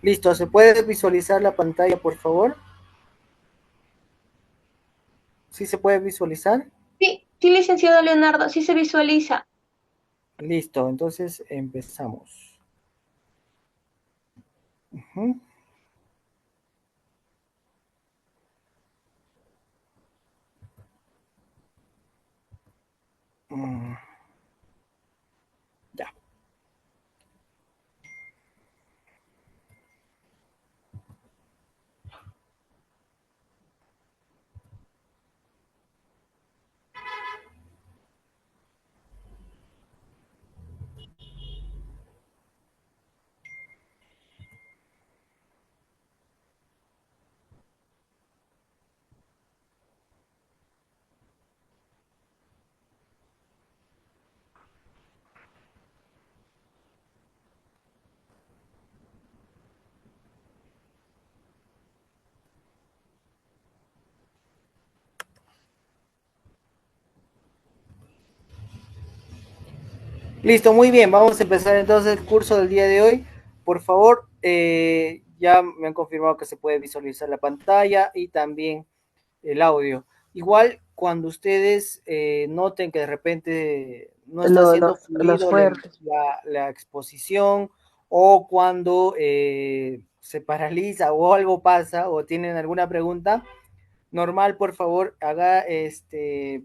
Listo, ¿se puede visualizar la pantalla, por favor? ¿Sí se puede visualizar? Sí, sí, licenciado Leonardo, sí se visualiza. Listo, entonces empezamos. Ujú. Mm, ya. Listo, muy bien. Vamos a empezar entonces el curso del día de hoy. Por favor, ya me han confirmado que se puede visualizar la pantalla y también el audio. Igual, cuando ustedes noten que de repente no está siendo Los fluido fuertes. la exposición o cuando se paraliza o algo pasa o tienen alguna pregunta, normal, por favor,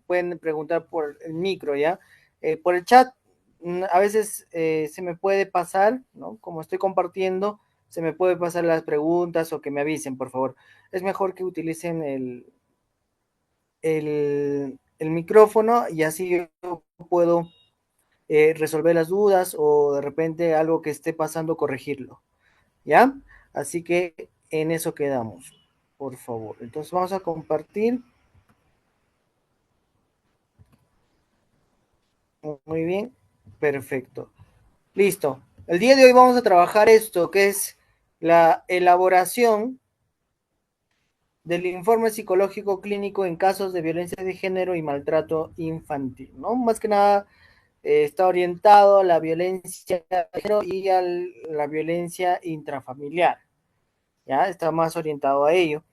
pueden preguntar por el micro, ¿ya? Por el chat, a veces se me puede pasar, ¿no? Como estoy compartiendo, se me puede pasar las preguntas o que me avisen, por favor. Es mejor que utilicen el micrófono y así yo puedo resolver las dudas o de repente algo que esté pasando, corregirlo, ¿ya? Así que en eso quedamos, por favor. Entonces vamos a compartir. Muy bien, perfecto. Listo. El día de hoy vamos a trabajar esto, que es la elaboración del informe psicológico clínico en casos de violencia de género y maltrato infantil, ¿no? Más que nada está orientado a la violencia de género y a la violencia intrafamiliar, ¿ya? Está más orientado a ello.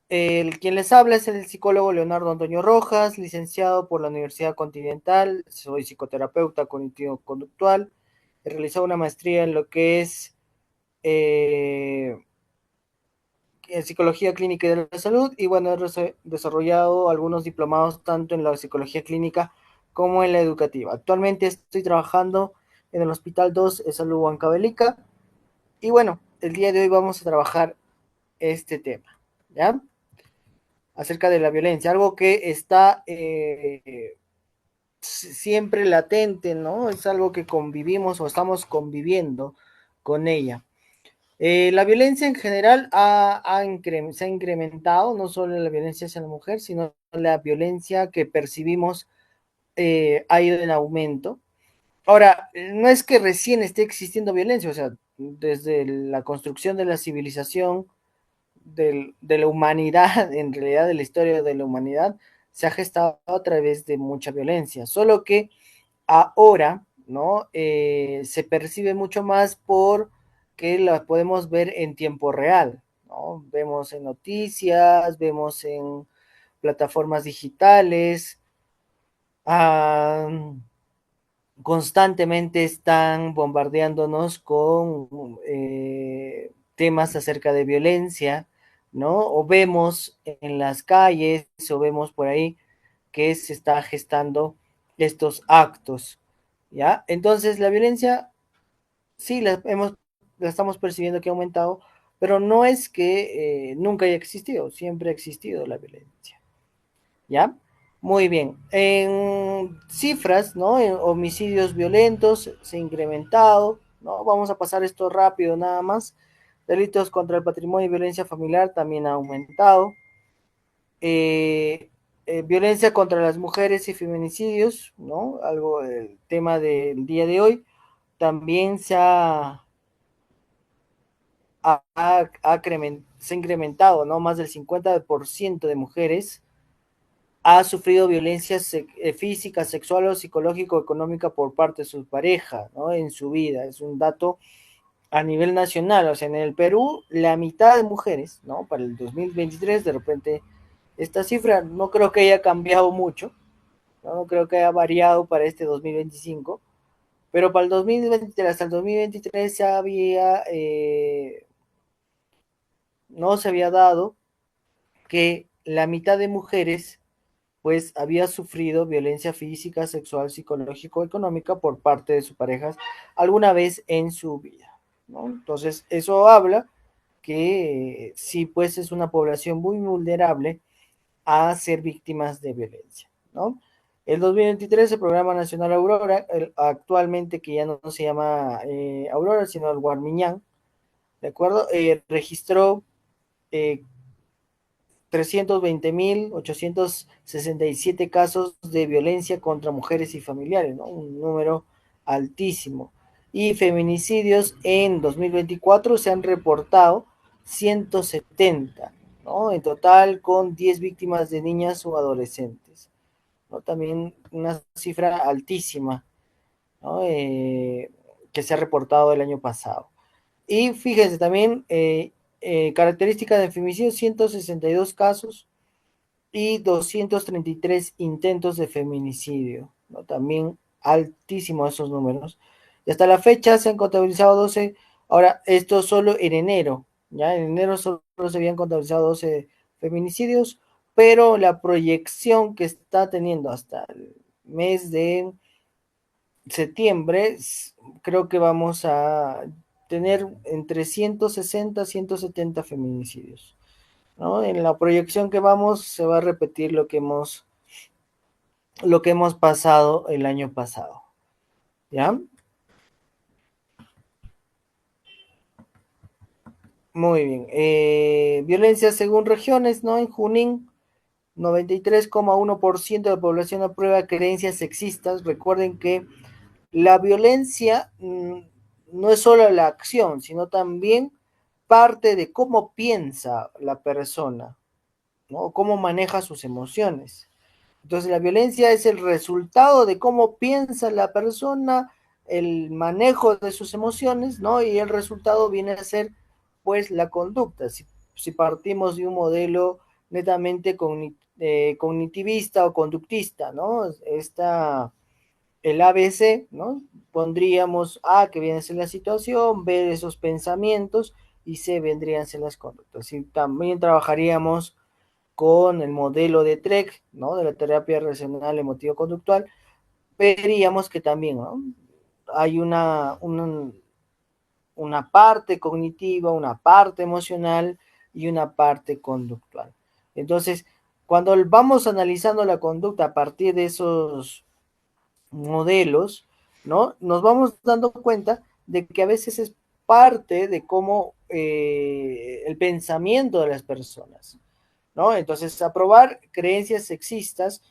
Quien les habla es el psicólogo Leonardo Antonio Rojas, licenciado por la Universidad Continental, soy psicoterapeuta cognitivo-conductual, he realizado una maestría en lo que es eh, en psicología clínica y de la salud y bueno, he desarrollado algunos diplomados tanto en la psicología clínica como en la educativa. Actualmente estoy trabajando en el Hospital 2 de Salud Huancavelica y bueno, el día de hoy vamos a trabajar este tema, ¿ya? Acerca de la violencia, algo que está siempre latente, ¿no? Es algo que convivimos o estamos conviviendo con ella. La violencia en general se ha incrementado, no solo la violencia hacia la mujer, sino la violencia que percibimos ha ido en aumento. Ahora, no es que recién esté existiendo violencia, o sea, desde la construcción de la civilización, de la humanidad, en realidad de la historia de la humanidad, se ha gestado a través de mucha violencia, solo que ahora, ¿no? Se percibe mucho más por que la podemos ver en tiempo real, ¿no? Vemos en noticias, vemos en plataformas digitales, ah, constantemente están bombardeándonos con temas acerca de violencia, ¿no? O vemos en las calles o vemos por ahí que se está gestando estos actos, ¿ya? Entonces la violencia sí la estamos percibiendo que ha aumentado, pero no es que nunca haya existido, siempre ha existido la violencia, ¿ya? Muy bien. En cifras, ¿no? En homicidios violentos se ha incrementado, ¿no? Vamos a pasar esto rápido nada más. Delitos contra el patrimonio y violencia familiar también ha aumentado. Eh, Violencia contra las mujeres y feminicidios, ¿no? Algo del tema del día de hoy. También se ha incrementado, ¿no? Más del 50% de mujeres ha sufrido violencia física, sexual o psicológico económica por parte de su pareja, ¿no? En su vida. Es un dato a nivel nacional, o sea, en el Perú, la mitad de mujeres, ¿no? Para el 2023, de repente, esta cifra no creo que haya cambiado mucho, no creo que haya variado para este 2025, pero para el 2023, hasta el 2023 ya había, no se había dado que la mitad de mujeres pues había sufrido violencia física, sexual, psicológico, económica por parte de sus parejas alguna vez en su vida, ¿no? Entonces, eso habla que sí, pues es una población muy vulnerable a ser víctimas de violencia, ¿no? El 2023 el Programa Nacional Aurora, actualmente que ya no se llama Aurora, sino el Guarmiñán, ¿de acuerdo? Registró eh, 320.867 casos de violencia contra mujeres y familiares, ¿no? Un número altísimo. Y feminicidios en 2024 se han reportado 170, ¿no? En total con 10 víctimas de niñas o adolescentes, ¿no? También una cifra altísima, ¿no? Que se ha reportado el año pasado. Y fíjense también, características de femicidio, 162 casos y 233 intentos de feminicidio, ¿no? También altísimos esos números. Y hasta la fecha se han contabilizado 12, ahora esto solo en enero, ya en enero solo se habían contabilizado 12 feminicidios, pero la proyección que está teniendo hasta el mes de septiembre, creo que vamos a tener entre 160 y 170 feminicidios, ¿no? En la proyección que vamos se va a repetir lo que hemos pasado el año pasado, ¿ya? Muy bien. Violencia según regiones, ¿no? En Junín, 93,1% de la población aprueba creencias sexistas. Recuerden que la violencia no es solo la acción, sino también parte de cómo piensa la persona, ¿no? Cómo maneja sus emociones. Entonces la violencia es el resultado de cómo piensa la persona, el manejo de sus emociones, ¿no? Y el resultado viene a ser, pues, la conducta. Si partimos de un modelo netamente cognitivista o conductista, ¿no? El ABC, ¿no? Pondríamos A, que viene a ser la situación, B, esos pensamientos, y C, vendrían a ser las conductas. Y también trabajaríamos con el modelo de TREC, ¿no? De la terapia racional emotivo-conductual, veríamos que también, ¿no? Hay una parte cognitiva, una parte emocional y una parte conductual. Entonces, cuando vamos analizando la conducta a partir de esos modelos, ¿no? Nos vamos dando cuenta de que a veces es parte de cómo el pensamiento de las personas, ¿no? Entonces, aprobar creencias sexistas,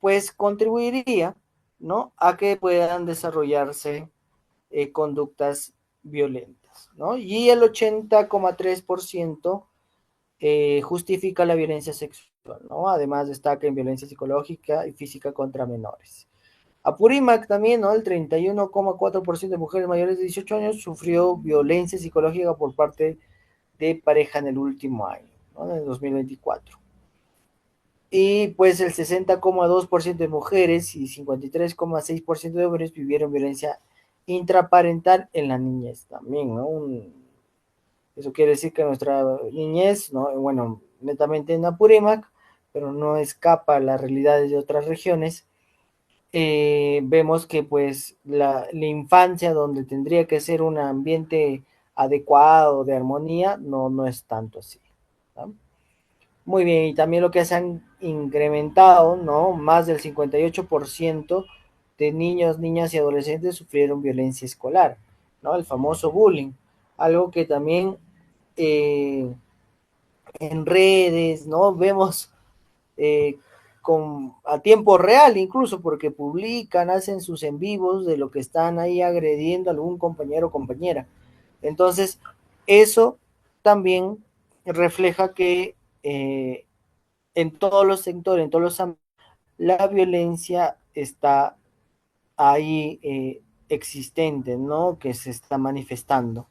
pues contribuiría, ¿no? A que puedan desarrollarse conductas violentas, ¿no? Y el 80,3% justifica la violencia sexual, ¿no? Además destaca en violencia psicológica y física contra menores. Apurímac también, ¿no? El 31,4% de mujeres mayores de 18 años sufrió violencia psicológica por parte de pareja en el último año, ¿no? En el 2024. Y pues el 60,2% de mujeres y 53,6% de hombres vivieron violencia intraparental en la niñez también, ¿no? Eso quiere decir que nuestra niñez, ¿no? Bueno, netamente en Apurímac, pero no escapa a las realidades de otras regiones. Vemos que pues la infancia donde tendría que ser un ambiente adecuado de armonía, no es tanto así, ¿no? Muy bien, y también lo que se han incrementado, ¿no? Más del 58% de niños, niñas y adolescentes sufrieron violencia escolar, ¿no? El famoso bullying, algo que también eh, en redes, ¿no? Vemos eh, a tiempo real incluso, porque publican, hacen sus en vivos de lo que están ahí agrediendo a algún compañero o compañera. Entonces, eso también refleja que en todos los sectores, en todos los ámbitos, la violencia está ahí existente, ¿no? Que se está manifestando.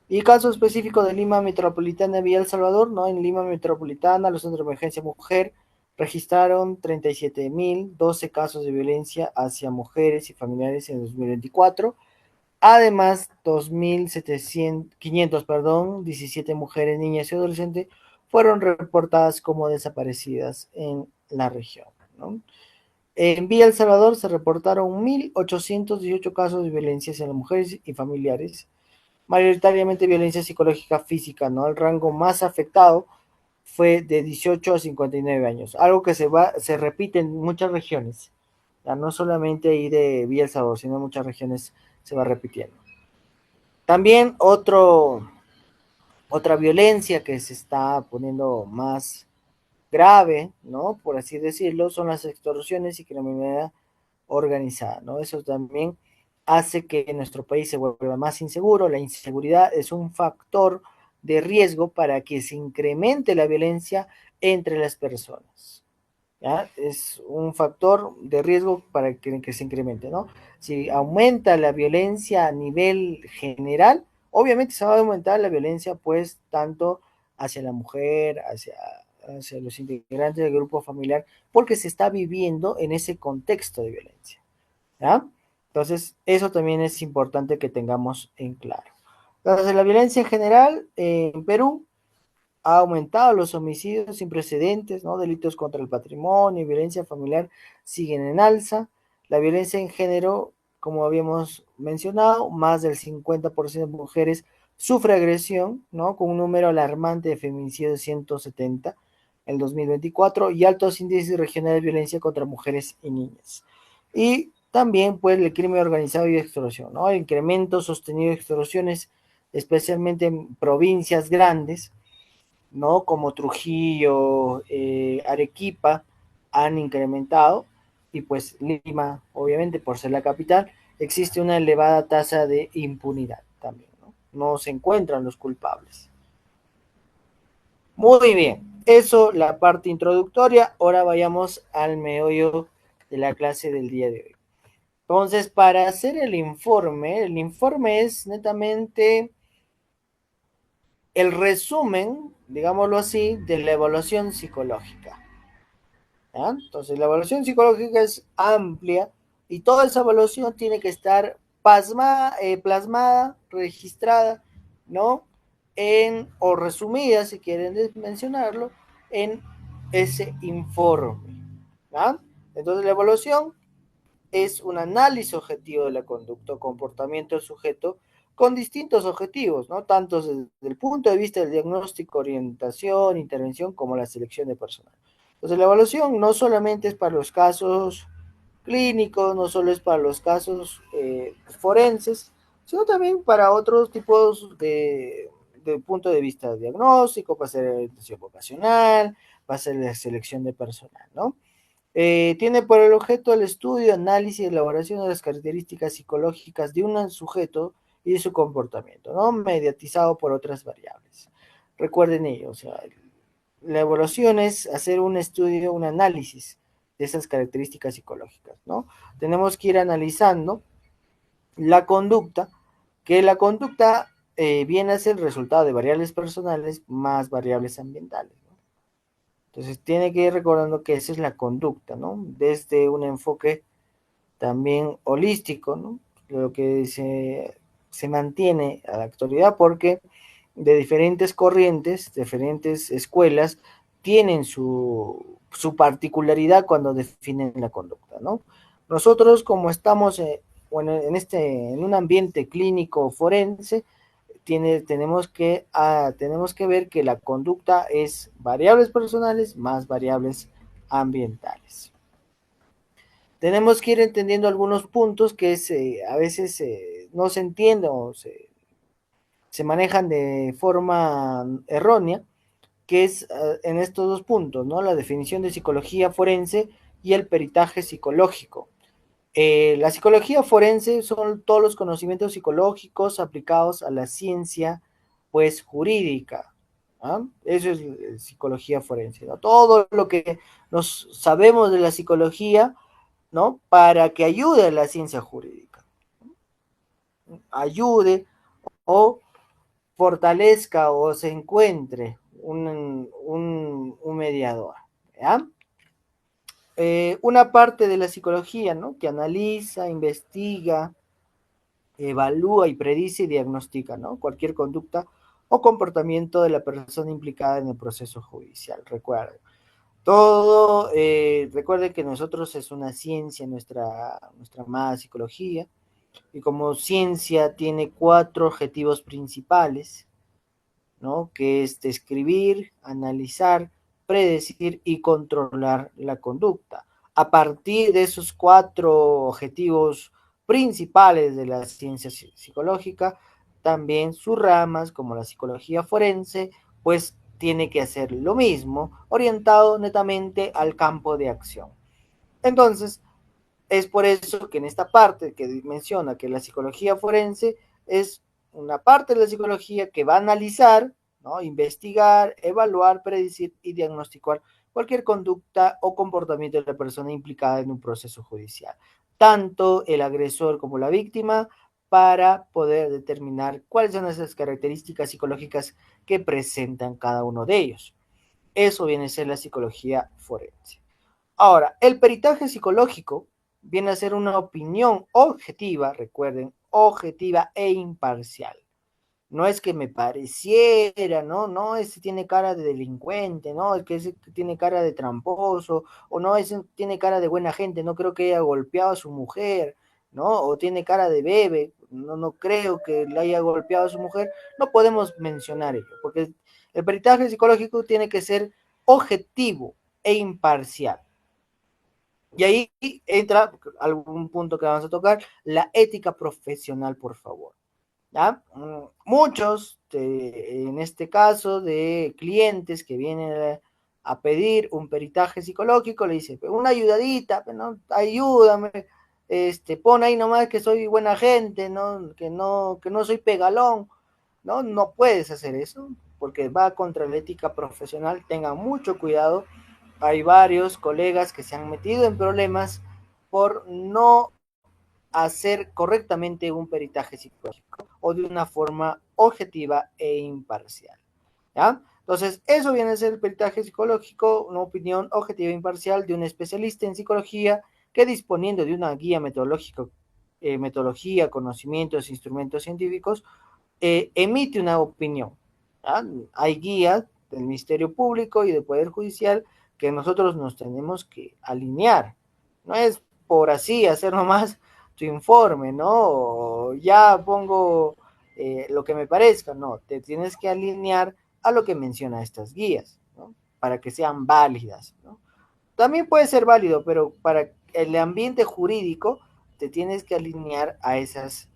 Y caso específico de Lima Metropolitana y Villa El Salvador, ¿no? En Lima Metropolitana, los centros de emergencia mujer registraron 37.012 casos de violencia hacia mujeres y familiares en 2024. Además, 2.500, 17 mujeres, niñas y adolescentes fueron reportadas como desaparecidas en la región, ¿no? En Villa El Salvador se reportaron 1.818 casos de violencia hacia las mujeres y familiares, mayoritariamente violencia psicológica física, ¿no? El rango más afectado fue de 18 a 59 años, algo que se repite en muchas regiones, ya no solamente ahí de Villa El Salvador, sino en muchas regiones se va repitiendo. También otra violencia que se está poniendo más grave, ¿no? Por así decirlo, son las extorsiones y criminalidad organizada, ¿no? Eso también hace que nuestro país se vuelva más inseguro. La inseguridad es un factor de riesgo para que se incremente la violencia entre las personas. ¿Ya? Es un factor de riesgo para que se incremente, ¿no? Si aumenta la violencia a nivel general, obviamente se va a aumentar la violencia, pues, tanto hacia la mujer, hacia los integrantes del grupo familiar, porque se está viviendo en ese contexto de violencia, ¿ya? Entonces, eso también es importante que tengamos en claro. Entonces, la violencia en general en Perú ha aumentado los homicidios sin precedentes, ¿no? Delitos contra el patrimonio y violencia familiar siguen en alza. La violencia en género, como habíamos mencionado, más del 50% de mujeres sufre agresión, ¿no? Con un número alarmante de feminicidios de 170 en el 2024 y altos índices regionales de violencia contra mujeres y niñas. Y también, pues, el crimen organizado y extorsión, ¿no? El incremento sostenido de extorsiones, especialmente en provincias grandes, ¿no? Como Trujillo, Arequipa, han incrementado y pues Lima, obviamente por ser la capital, existe una elevada tasa de impunidad también, ¿no? No se encuentran los culpables. Muy bien, eso la parte introductoria, ahora vayamos al meollo de la clase del día de hoy. Entonces, para hacer el informe es netamente el resumen, digámoslo así, de la evaluación psicológica. ¿Ya? Entonces, la evaluación psicológica es amplia y toda esa evaluación tiene que estar plasmada, registrada, ¿no? O resumida, si quieren mencionarlo, en ese informe. ¿Ya? Entonces, la evaluación es un análisis objetivo de la conducta o comportamiento del sujeto con distintos objetivos, ¿no? Tanto desde el punto de vista del diagnóstico, orientación, intervención, como la selección de personal. Entonces, la evaluación no solamente es para los casos clínicos, no solo es para los casos forenses, sino también para otros tipos de punto de vista diagnóstico, para ser orientación vocacional, para ser la selección de personal, ¿no? Tiene por el objeto el estudio, análisis y elaboración de las características psicológicas de un sujeto y de su comportamiento, ¿no? Mediatizado por otras variables. Recuerden ello, o sea, la evaluación es hacer un estudio, un análisis de esas características psicológicas, ¿no? Tenemos que ir analizando la conducta, que la conducta viene a ser el resultado de variables personales más variables ambientales, ¿no? Entonces tiene que ir recordando que esa es la conducta, ¿no? Desde un enfoque también holístico, ¿no? Lo que se mantiene a la actualidad porque de diferentes corrientes, diferentes escuelas, tienen su particularidad cuando definen la conducta, ¿no? Nosotros como estamos bueno, en un ambiente clínico forense, tenemos que ver que la conducta es variables personales más variables ambientales. Tenemos que ir entendiendo algunos puntos que a veces no se entienden o se manejan de forma errónea, que es en estos dos puntos, ¿no? La definición de psicología forense y el peritaje psicológico. La psicología forense son todos los conocimientos psicológicos aplicados a la ciencia, pues, jurídica. ¿Ah? Eso es psicología forense, ¿no? Todo lo que nos sabemos de la psicología, ¿no? Para que ayude a la ciencia jurídica. Ayude o fortalezca o se encuentre un mediador, ¿ya? Una parte de la psicología, ¿no? Que analiza, investiga, evalúa y predice y diagnostica, ¿no? Cualquier conducta o comportamiento de la persona implicada en el proceso judicial. Recuerden, recuerden que nosotros es una ciencia, nuestra amada psicología, y como ciencia tiene 4 objetivos principales, ¿no? Que es describir, analizar, predecir y controlar la conducta. A partir de esos 4 objetivos principales de la ciencia psicológica, también sus ramas, como la psicología forense, pues tiene que hacer lo mismo, orientado netamente al campo de acción. Entonces, es por eso que en esta parte que menciona que la psicología forense es una parte de la psicología que va a analizar, ¿no? Investigar, evaluar, predecir y diagnosticar cualquier conducta o comportamiento de la persona implicada en un proceso judicial, tanto el agresor como la víctima, para poder determinar cuáles son esas características psicológicas que presentan cada uno de ellos. Eso viene a ser la psicología forense. Ahora, el peritaje psicológico viene a ser una opinión objetiva, recuerden, objetiva e imparcial. No es que me pareciera, ¿no? No, ese tiene cara de delincuente, ¿no? Es que ese tiene cara de tramposo, o no, ese tiene cara de buena gente, no creo que haya golpeado a su mujer, ¿no? O tiene cara de bebé, no creo que le haya golpeado a su mujer. No podemos mencionar ello, porque el peritaje psicológico tiene que ser objetivo e imparcial. Y ahí entra algún punto que vamos a tocar, la ética profesional, por favor. ¿Ya? Muchos, en este caso, de clientes que vienen a pedir un peritaje psicológico, le dicen, una ayudadita, ¿no? Ayúdame, pon ahí nomás que soy buena gente, ¿no? Que no soy pegalón, ¿no? No puedes hacer eso, porque va contra la ética profesional, tengan mucho cuidado. Hay varios colegas que se han metido en problemas por no hacer correctamente un peritaje psicológico o de una forma objetiva e imparcial. ¿Ya? Entonces, eso viene a ser el peritaje psicológico, una opinión objetiva e imparcial de un especialista en psicología que, disponiendo de una guía metodología, conocimientos, instrumentos científicos, emite una opinión. ¿Ya? Hay guías del Ministerio Público y del Poder Judicial que nosotros nos tenemos que alinear. No es por así hacer nomás tu informe, ¿no? O ya pongo lo que me parezca, no, te tienes que alinear a lo que menciona estas guías, ¿no? Para que sean válidas, ¿no? También puede ser válido, pero para el ambiente jurídico te tienes que alinear a esas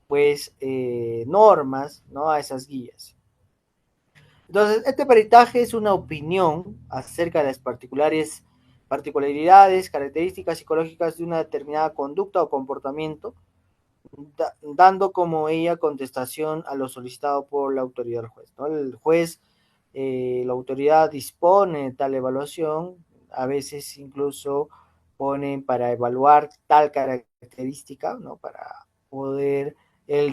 pues normas, ¿no? A esas guías. Entonces, este peritaje es una opinión acerca de las particularidades, características psicológicas de una determinada conducta o comportamiento, dando como ella contestación a lo solicitado por la autoridad del juez, ¿no? El juez, la autoridad dispone de tal evaluación, a veces incluso ponen para evaluar tal característica, ¿no? Para poder que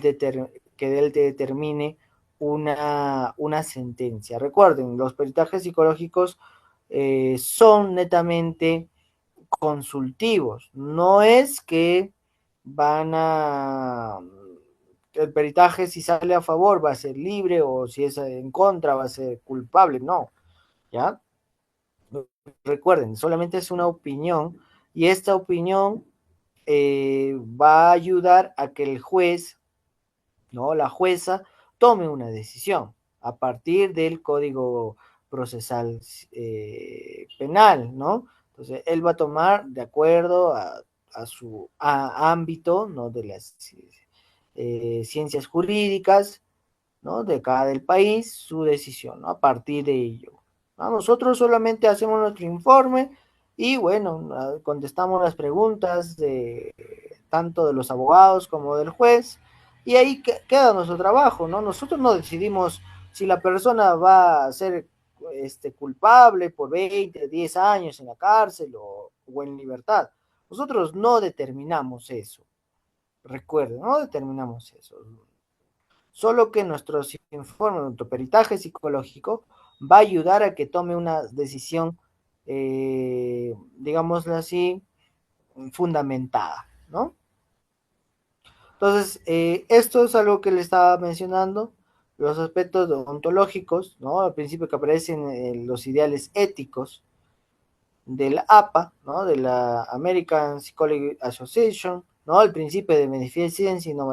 él determine una sentencia. Recuerden, los peritajes psicológicos son netamente consultivos, no es que van a, el peritaje si sale a favor va a ser libre o si es en contra va a ser culpable, no, ¿ya? Recuerden, solamente es una opinión y esta opinión va a ayudar a que el juez, ¿no? La jueza tome una decisión a partir del Código Procesal Penal, ¿no? Entonces, él va a tomar de acuerdo a su ámbito, ¿no? De las ciencias jurídicas, ¿no? De cada del país, su decisión, ¿no? A partir de ello, ¿no? Nosotros solamente hacemos nuestro informe y, bueno, contestamos las preguntas de tanto de los abogados como del juez, y ahí queda nuestro trabajo, ¿no? Nosotros no decidimos si la persona va a ser culpable por 20, 10 años en la cárcel o en libertad. Nosotros no determinamos eso. Recuerden, no determinamos eso. solo que nuestro informe, nuestro peritaje psicológico va a ayudar a que tome una decisión, digámoslo así, fundamentada, ¿no? Entonces, esto es algo que le estaba mencionando, los aspectos ontológicos, ¿no? Al principio que aparecen los ideales éticos del APA, ¿no? De la American Psychology Association, ¿no? El principio de beneficencia y no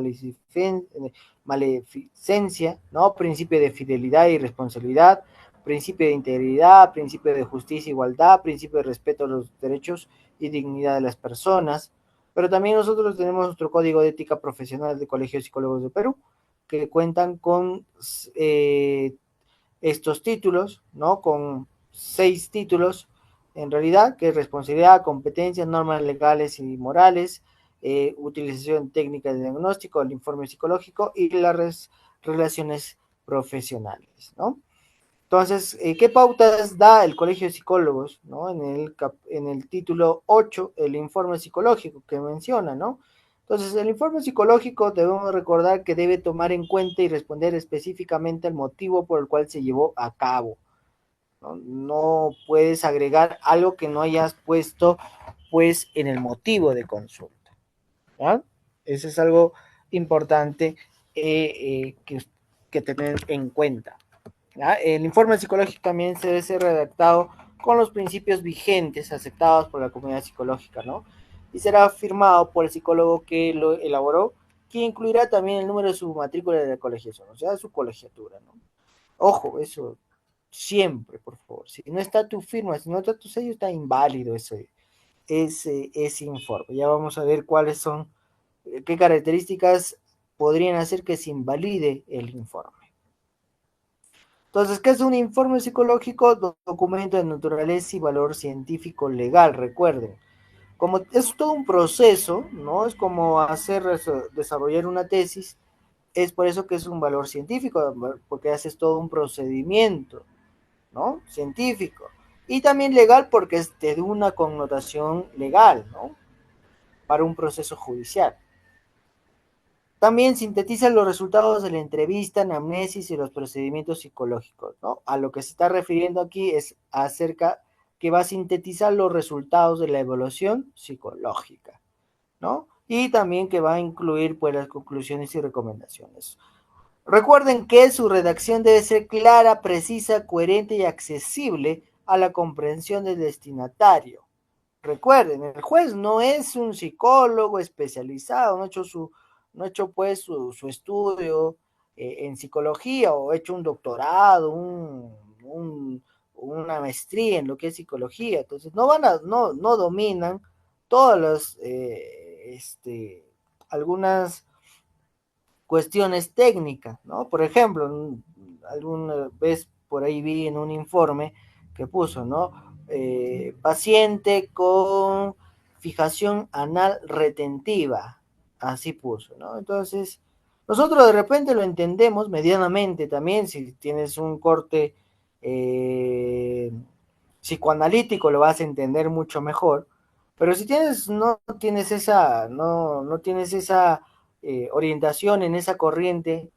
maleficencia, ¿no? Principio de fidelidad y responsabilidad, principio de integridad, principio de justicia e igualdad, principio de respeto a los derechos y dignidad de las personas. Pero también nosotros tenemos nuestro código de ética profesional del Colegio de Psicólogos de Perú, que cuentan con estos títulos, ¿no? Con 6 títulos, en realidad, que es responsabilidad, competencias, normas legales y morales, utilización técnica de diagnóstico, el informe psicológico y las relaciones profesionales, ¿no? Entonces, ¿qué pautas da el Colegio de Psicólogos, ¿no? En el título 8, el informe psicológico que menciona, ¿no? Entonces, el informe psicológico debemos recordar que debe tomar en cuenta y responder específicamente al motivo por el cual se llevó a cabo. No, no puedes agregar algo que no hayas puesto, pues, en el motivo de consulta. ¿Ya? Eso es algo importante que tener en cuenta. ¿Ya? El informe psicológico también se debe ser redactado con los principios vigentes aceptados por la comunidad psicológica, ¿no? Y será firmado por el psicólogo que lo elaboró, que incluirá también el número de su matrícula de la colegiación, o sea, su colegiatura, ¿no? Ojo, eso siempre, por favor. Si no está tu firma, si no está tu sello, está inválido ese informe. Ya vamos a ver cuáles son, qué características podrían hacer que se invalide el informe. Entonces, ¿qué es un informe psicológico? Documento de naturaleza y valor científico legal, recuerden. Como es todo un proceso, ¿no? Es como desarrollar una tesis, es por eso que es un valor científico, porque haces todo un procedimiento, ¿no? Científico. Y también legal porque es de una connotación legal, ¿no? Para un proceso judicial. También sintetiza los resultados de la entrevista, anamnesis y los procedimientos psicológicos, ¿no? A lo que se está refiriendo aquí es acerca que va a sintetizar los resultados de la evaluación psicológica, ¿no? Y también que va a incluir pues las conclusiones y recomendaciones. Recuerden que su redacción debe ser clara, precisa, coherente y accesible a la comprensión del destinatario. Recuerden, el juez no es un psicólogo especializado, no ha hecho pues su estudio en psicología o ha hecho un doctorado, una maestría en lo que es psicología. Entonces, no dominan todas las, algunas cuestiones técnicas, ¿no? Por ejemplo, alguna vez por ahí vi en un informe que puso, ¿no? Paciente con fijación anal retentiva, así puso, ¿no? Entonces, nosotros de repente lo entendemos medianamente también, si tienes un corte eh, psicoanalítico lo vas a entender mucho mejor, pero si no tienes esa orientación en esa corriente,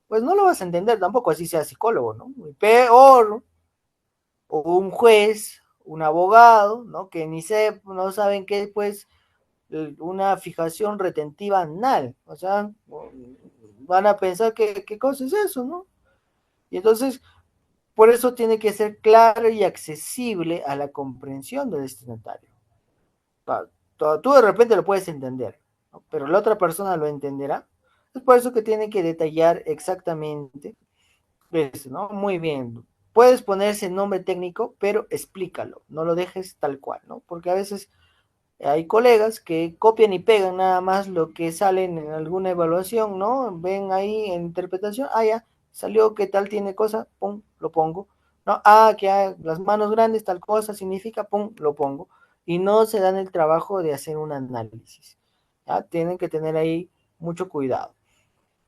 pues no lo vas a entender tampoco, así sea psicólogo, ¿no? Peor, o un juez, un abogado, ¿no? Que no saben qué, pues, una fijación retentiva anal, o sea, van a pensar que qué cosa es eso, ¿no? Y entonces, por eso tiene que ser claro y accesible a la comprensión del destinatario. Tú de repente lo puedes entender, ¿no? Pero la otra persona lo entenderá. Es por eso que tiene que detallar exactamente eso, ¿no? Muy bien. Puedes ponerse nombre técnico, pero explícalo, no lo dejes tal cual, ¿no? Porque a veces hay colegas que copian y pegan nada más lo que salen en alguna evaluación, ¿no? Ven ahí en interpretación, ya, salió que tal tiene cosa, pum, lo pongo. No, que hay las manos grandes, tal cosa significa, pum, lo pongo. Y no se dan el trabajo de hacer un análisis. ¿Ya? Tienen que tener ahí mucho cuidado.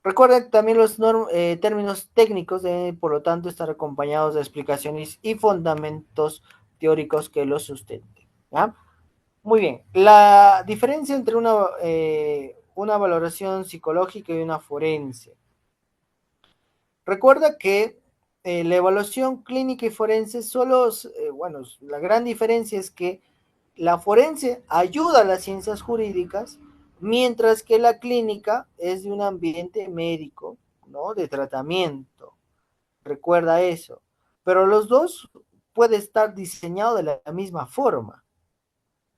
Recuerden también los términos técnicos deben, por lo tanto, estar acompañados de explicaciones y fundamentos teóricos que los sustenten. ¿Ya? Muy bien, la diferencia entre una valoración psicológica y una forense. Recuerda que la evaluación clínica y forense solo, bueno, la gran diferencia es que la forense ayuda a las ciencias jurídicas, mientras que la clínica es de un ambiente médico, ¿no? De tratamiento. Recuerda eso. Pero los dos puede estar diseñado de la misma forma,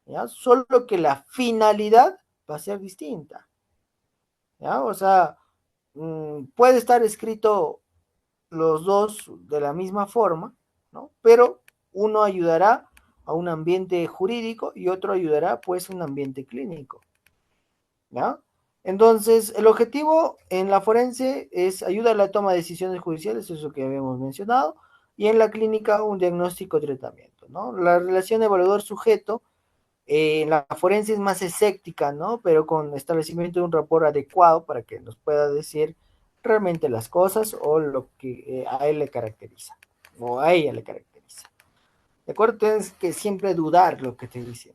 ¿ya? Solo que la finalidad va a ser distinta, ¿ya? O sea, puede estar escrito los dos de la misma forma, ¿no? Pero uno ayudará a un ambiente jurídico y otro ayudará pues a un ambiente clínico, ¿ya? Entonces, el objetivo en la forense es ayudar a la toma de decisiones judiciales, eso que habíamos mencionado, y en la clínica un diagnóstico y tratamiento, ¿no? La relación evaluador-sujeto en la forense es más escéptica, ¿no? Pero con establecimiento de un rapport adecuado para que nos pueda decir realmente las cosas o lo que a él le caracteriza o a ella le caracteriza. ¿De acuerdo? Tienes que siempre dudar lo que te dicen.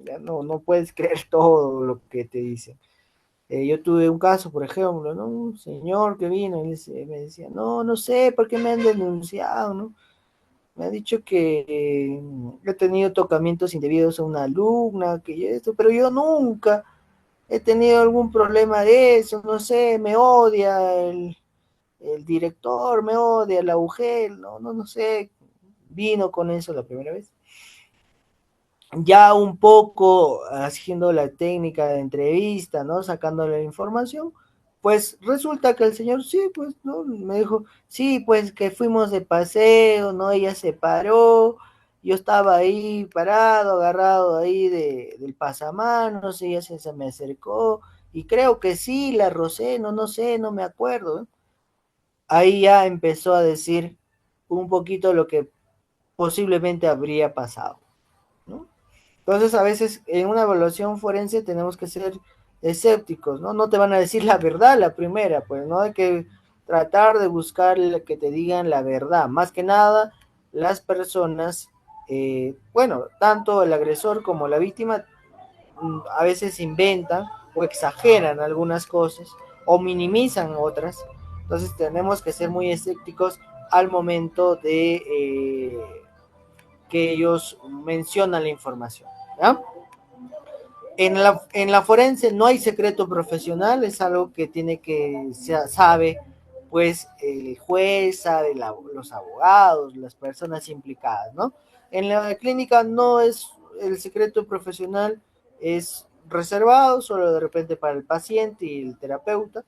Ya no puedes creer todo lo que te dicen. Yo tuve un caso, por ejemplo, ¿no? Un señor que vino y me decía, no sé por qué me han denunciado, ¿no? Me ha dicho que he tenido tocamientos indebidos a una alumna, que esto, pero yo nunca he tenido algún problema de eso, no sé, me odia el director, me odia la mujer, no sé, vino con eso la primera vez. Ya un poco haciendo la técnica de entrevista, ¿no? Sacándole la información, pues resulta que el señor, sí, pues, ¿no? Me dijo, sí, pues que fuimos de paseo, ¿no? Ella se paró, yo estaba ahí parado, agarrado ahí del pasamanos, ella se me acercó, y creo que sí, la rocé, no sé, no me acuerdo, ¿eh? Ahí ya empezó a decir un poquito lo que posiblemente habría pasado, ¿no? Entonces, a veces en una evaluación forense tenemos que ser escépticos, ¿no? No te van a decir la verdad la primera, pues, ¿no? Hay que tratar de buscar que te digan la verdad. Más que nada, las personas, bueno, tanto el agresor como la víctima, a veces inventan o exageran algunas cosas o minimizan otras. Entonces, tenemos que ser muy escépticos al momento de que ellos mencionan la información, ¿ya? En la forense no hay secreto profesional, es algo que tiene que, sabe, pues el juez, sabe los abogados, las personas implicadas, ¿no? En la clínica no es, el secreto profesional es reservado solo de repente para el paciente y el terapeuta.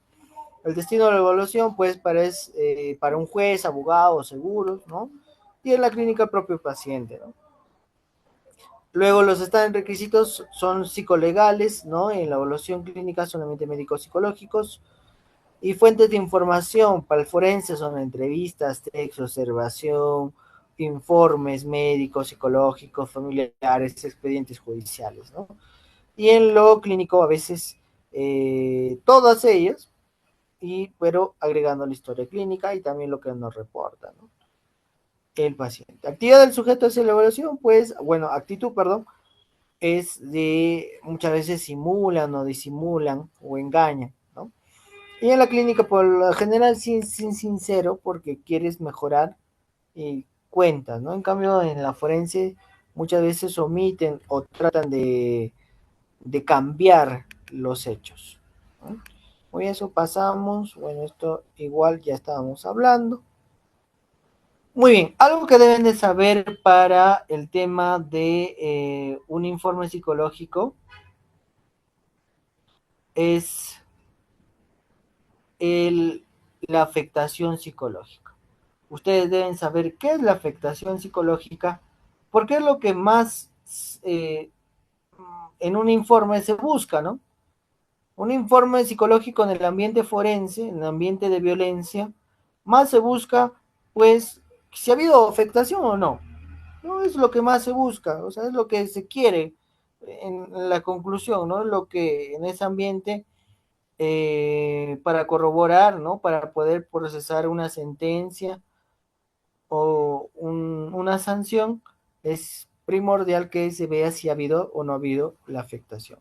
El destino de la evaluación, pues, es para un juez, abogado, seguros, ¿no? Y en la clínica el propio paciente, ¿no? Luego los están requisitos son psicolegales, ¿no? En la evaluación clínica solamente médicos psicológicos. Y fuentes de información para el forense son entrevistas, textos, observación, informes médicos, psicológicos, familiares, expedientes judiciales, ¿no? Y en lo clínico a veces todas ellas, pero agregando la historia clínica y también lo que nos reporta, ¿no? El paciente. Actividad del sujeto hacia la evaluación, pues, bueno, actitud, perdón, es de muchas veces simulan o disimulan o engañan, ¿no? Y en la clínica por lo general sin sincero porque quieres mejorar y cuentas, ¿no? En cambio en la forense muchas veces omiten o tratan de cambiar los hechos, ¿no? Muy eso pasamos, bueno, esto igual ya estábamos hablando. Muy bien, algo que deben de saber para el tema de un informe psicológico es el, la afectación psicológica. Ustedes deben saber qué es la afectación psicológica, porque es lo que más eh, en un informe se busca, ¿no? Un informe psicológico en el ambiente forense, en el ambiente de violencia, más se busca, pues, si ha habido afectación o no. No es lo que más se busca, o sea, es lo que se quiere en la conclusión, ¿no? Lo que en ese ambiente para corroborar, ¿no? Para poder procesar una sentencia o una sanción, es primordial que se vea si ha habido o no ha habido la afectación.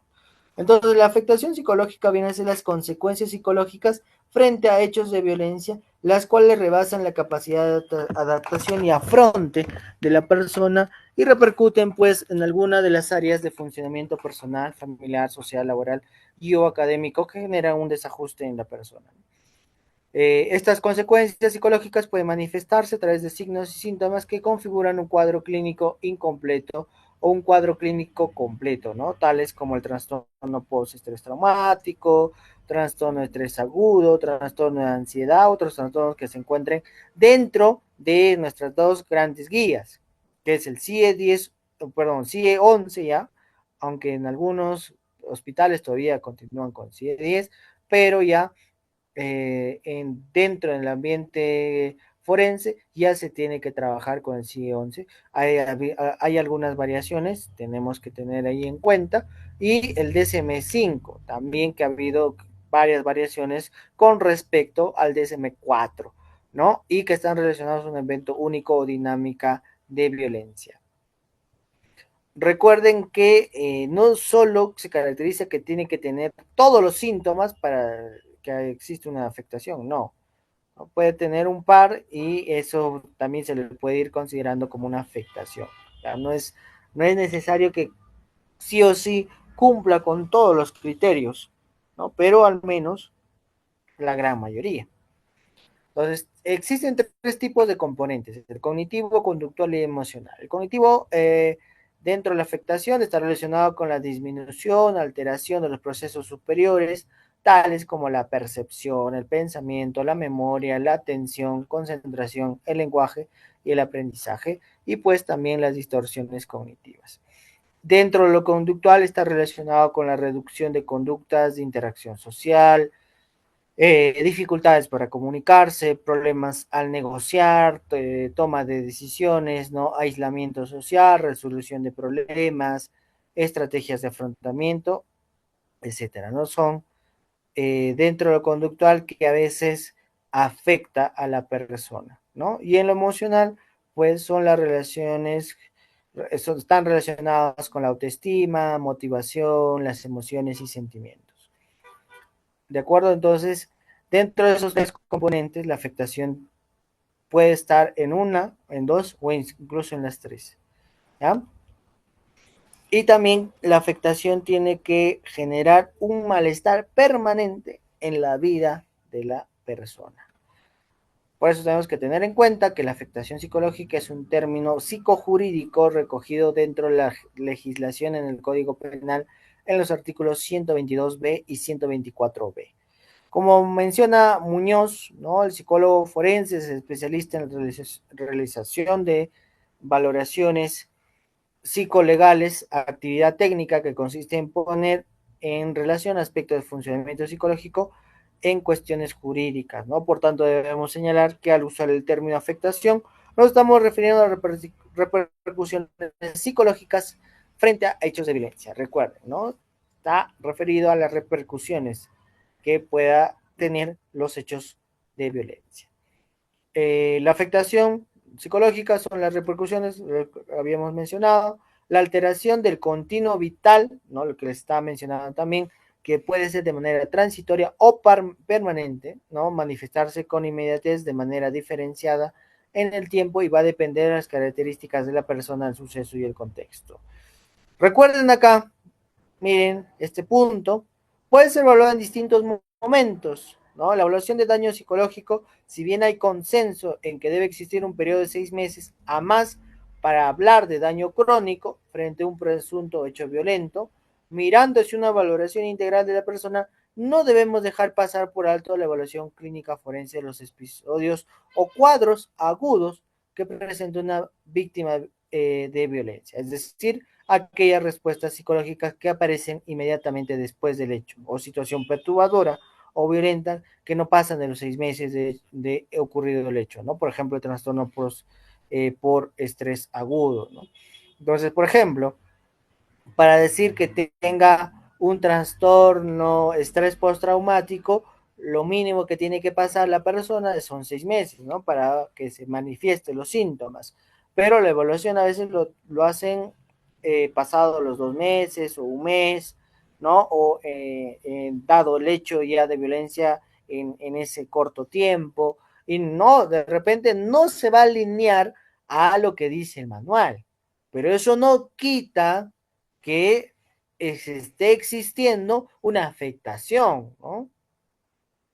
Entonces, la afectación psicológica viene a ser las consecuencias psicológicas frente a hechos de violencia, las cuales rebasan la capacidad de adaptación y afronte de la persona y repercuten pues en alguna de las áreas de funcionamiento personal, familiar, social, laboral y o académico que genera un desajuste en la persona. Estas consecuencias psicológicas pueden manifestarse a través de signos y síntomas que configuran un cuadro clínico incompleto o un cuadro clínico completo, ¿no? Tales como el trastorno postestrés traumático, trastorno de estrés agudo, trastorno de ansiedad, otros trastornos que se encuentren dentro de nuestras dos grandes guías, que es el CIE-10, perdón, CIE-11 ya, aunque en algunos hospitales todavía continúan con CIE-10, pero ya dentro del ambiente forense ya se tiene que trabajar con el CIE-11. Hay algunas variaciones, tenemos que tener ahí en cuenta, y el DSM-5, también que ha habido varias variaciones con respecto al DSM-4, ¿no? Y que están relacionados a un evento único o dinámica de violencia. Recuerden que no solo se caracteriza que tiene que tener todos los síntomas para que existe una afectación, no. Puede tener un par y eso también se le puede ir considerando como una afectación. Ya no es necesario que sí o sí cumpla con todos los criterios, ¿no? Pero al menos la gran mayoría. Entonces, existen tres tipos de componentes, el cognitivo, conductual y emocional. El cognitivo, dentro de la afectación, está relacionado con la disminución, alteración de los procesos superiores, tales como la percepción, el pensamiento, la memoria, la atención, concentración, el lenguaje y el aprendizaje, y pues también las distorsiones cognitivas. Dentro de lo conductual está relacionado con la reducción de conductas de interacción social, dificultades para comunicarse, problemas al negociar, toma de decisiones, ¿no? Aislamiento social, resolución de problemas, estrategias de afrontamiento, etcétera, ¿no? Son dentro de lo conductual que a veces afecta a la persona, ¿no? Y en lo emocional, pues son las relaciones, están relacionadas con la autoestima, motivación, las emociones y sentimientos. ¿De acuerdo? Entonces, dentro de esos tres componentes, la afectación puede estar en una, en dos o incluso en las tres. ¿Ya? Y también la afectación tiene que generar un malestar permanente en la vida de la persona. Por eso tenemos que tener en cuenta que la afectación psicológica es un término psicojurídico recogido dentro de la legislación en el Código Penal en los artículos 122b y 124b. Como menciona Muñoz, ¿no? El psicólogo forense es especialista en la realización de valoraciones psicolegales, actividad técnica que consiste en poner en relación aspectos de funcionamiento psicológico en cuestiones jurídicas, ¿no? Por tanto, debemos señalar que al usar el término afectación, nos estamos refiriendo a repercusiones psicológicas frente a hechos de violencia. Recuerden, ¿no? Está referido a las repercusiones que pueda tener los hechos de violencia. La afectación psicológica son las repercusiones, habíamos mencionado, la alteración del continuo vital, ¿no? Lo que les estaba mencionando también, que puede ser de manera transitoria o permanente, ¿no? Manifestarse con inmediatez de manera diferenciada en el tiempo y va a depender de las características de la persona, el suceso y el contexto. Recuerden acá, miren, este punto puede ser evaluado en distintos momentos, ¿no? La evaluación de daño psicológico, si bien hay consenso en que debe existir un periodo de 6 meses a más para hablar de daño crónico frente a un presunto hecho violento, mirándose una valoración integral de la persona, no debemos dejar pasar por alto la evaluación clínica forense de los episodios o cuadros agudos que presenta una víctima de violencia. Es decir, aquellas respuestas psicológicas que aparecen inmediatamente después del hecho, o situación perturbadora o violenta que no pasan de los 6 meses de ocurrido el hecho, ¿no? Por ejemplo, el trastorno por estrés agudo, ¿no? Entonces, por ejemplo, para decir que tenga un trastorno estrés postraumático, lo mínimo que tiene que pasar la persona son 6 meses, ¿no? Para que se manifiesten los síntomas. Pero la evaluación a veces lo hacen pasado los 2 meses o un mes, ¿no? O dado el hecho ya de violencia en ese corto tiempo, y no, de repente no se va a alinear a lo que dice el manual, pero eso no quita que esté existiendo una afectación, ¿no?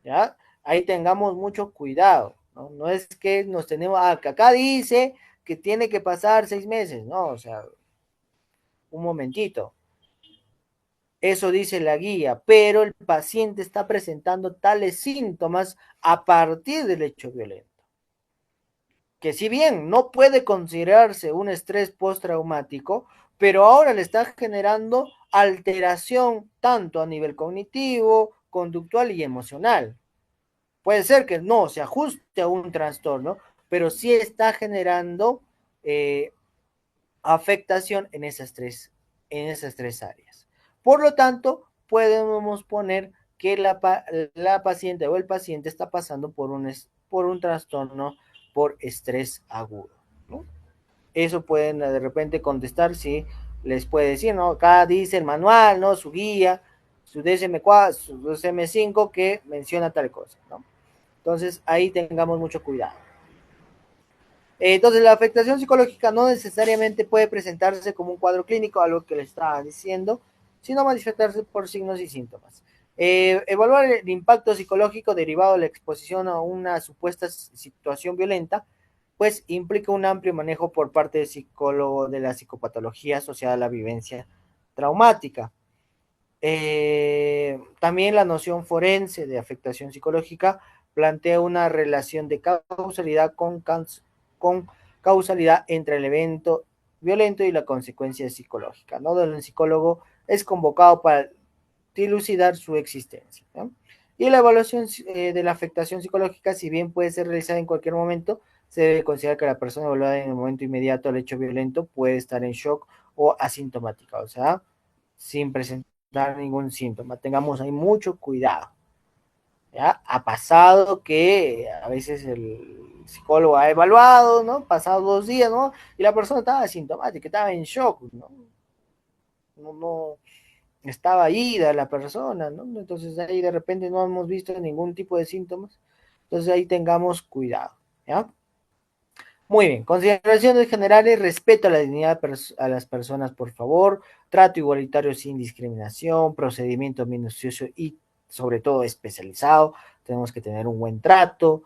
¿Ya? Ahí tengamos mucho cuidado, ¿no? No es que nos tenemos, que acá dice que tiene que pasar 6 meses, ¿no? O sea, un momentito. Eso dice la guía, pero el paciente está presentando tales síntomas a partir del hecho violento, que si bien no puede considerarse un estrés postraumático, pero ahora le está generando alteración tanto a nivel cognitivo, conductual y emocional. Puede ser que no se ajuste a un trastorno, pero sí está generando eh, afectación en esas tres áreas. Por lo tanto, podemos poner que la paciente o el paciente está pasando por un trastorno por estrés agudo, ¿no? Eso pueden de repente contestar si les puede decir, ¿no? Acá dice el manual, ¿no? Su guía, su DSM-4, su DSM-5 que menciona tal cosa, ¿no? Entonces ahí tengamos mucho cuidado. Entonces, la afectación psicológica no necesariamente puede presentarse como un cuadro clínico, algo que le estaba diciendo, sino manifestarse por signos y síntomas. Evaluar el impacto psicológico derivado de la exposición a una supuesta situación violenta, pues implica un amplio manejo por parte del psicólogo de la psicopatología asociada a la vivencia traumática. También la noción forense de afectación psicológica plantea una relación de causalidad con causalidad entre el evento violento y la consecuencia psicológica, ¿no? Donde el psicólogo es convocado para dilucidar su existencia, ¿no? Y la evaluación de la afectación psicológica, si bien puede ser realizada en cualquier momento, se debe considerar que la persona evaluada en el momento inmediato al hecho violento puede estar en shock o asintomática, o sea, sin presentar ningún síntoma. Tengamos ahí mucho cuidado. ¿Ya? Ha pasado que a veces el psicólogo ha evaluado, ¿no? Pasado 2 días, ¿no? Y la persona estaba asintomática, estaba en shock, ¿no? No estaba ida la persona, ¿no? Entonces ahí de repente no hemos visto ningún tipo de síntomas. Entonces ahí tengamos cuidado, ¿ya? Muy bien, consideraciones generales, respeto a la dignidad a las personas, por favor, trato igualitario sin discriminación, procedimiento minucioso y sobre todo especializado, tenemos que tener un buen trato,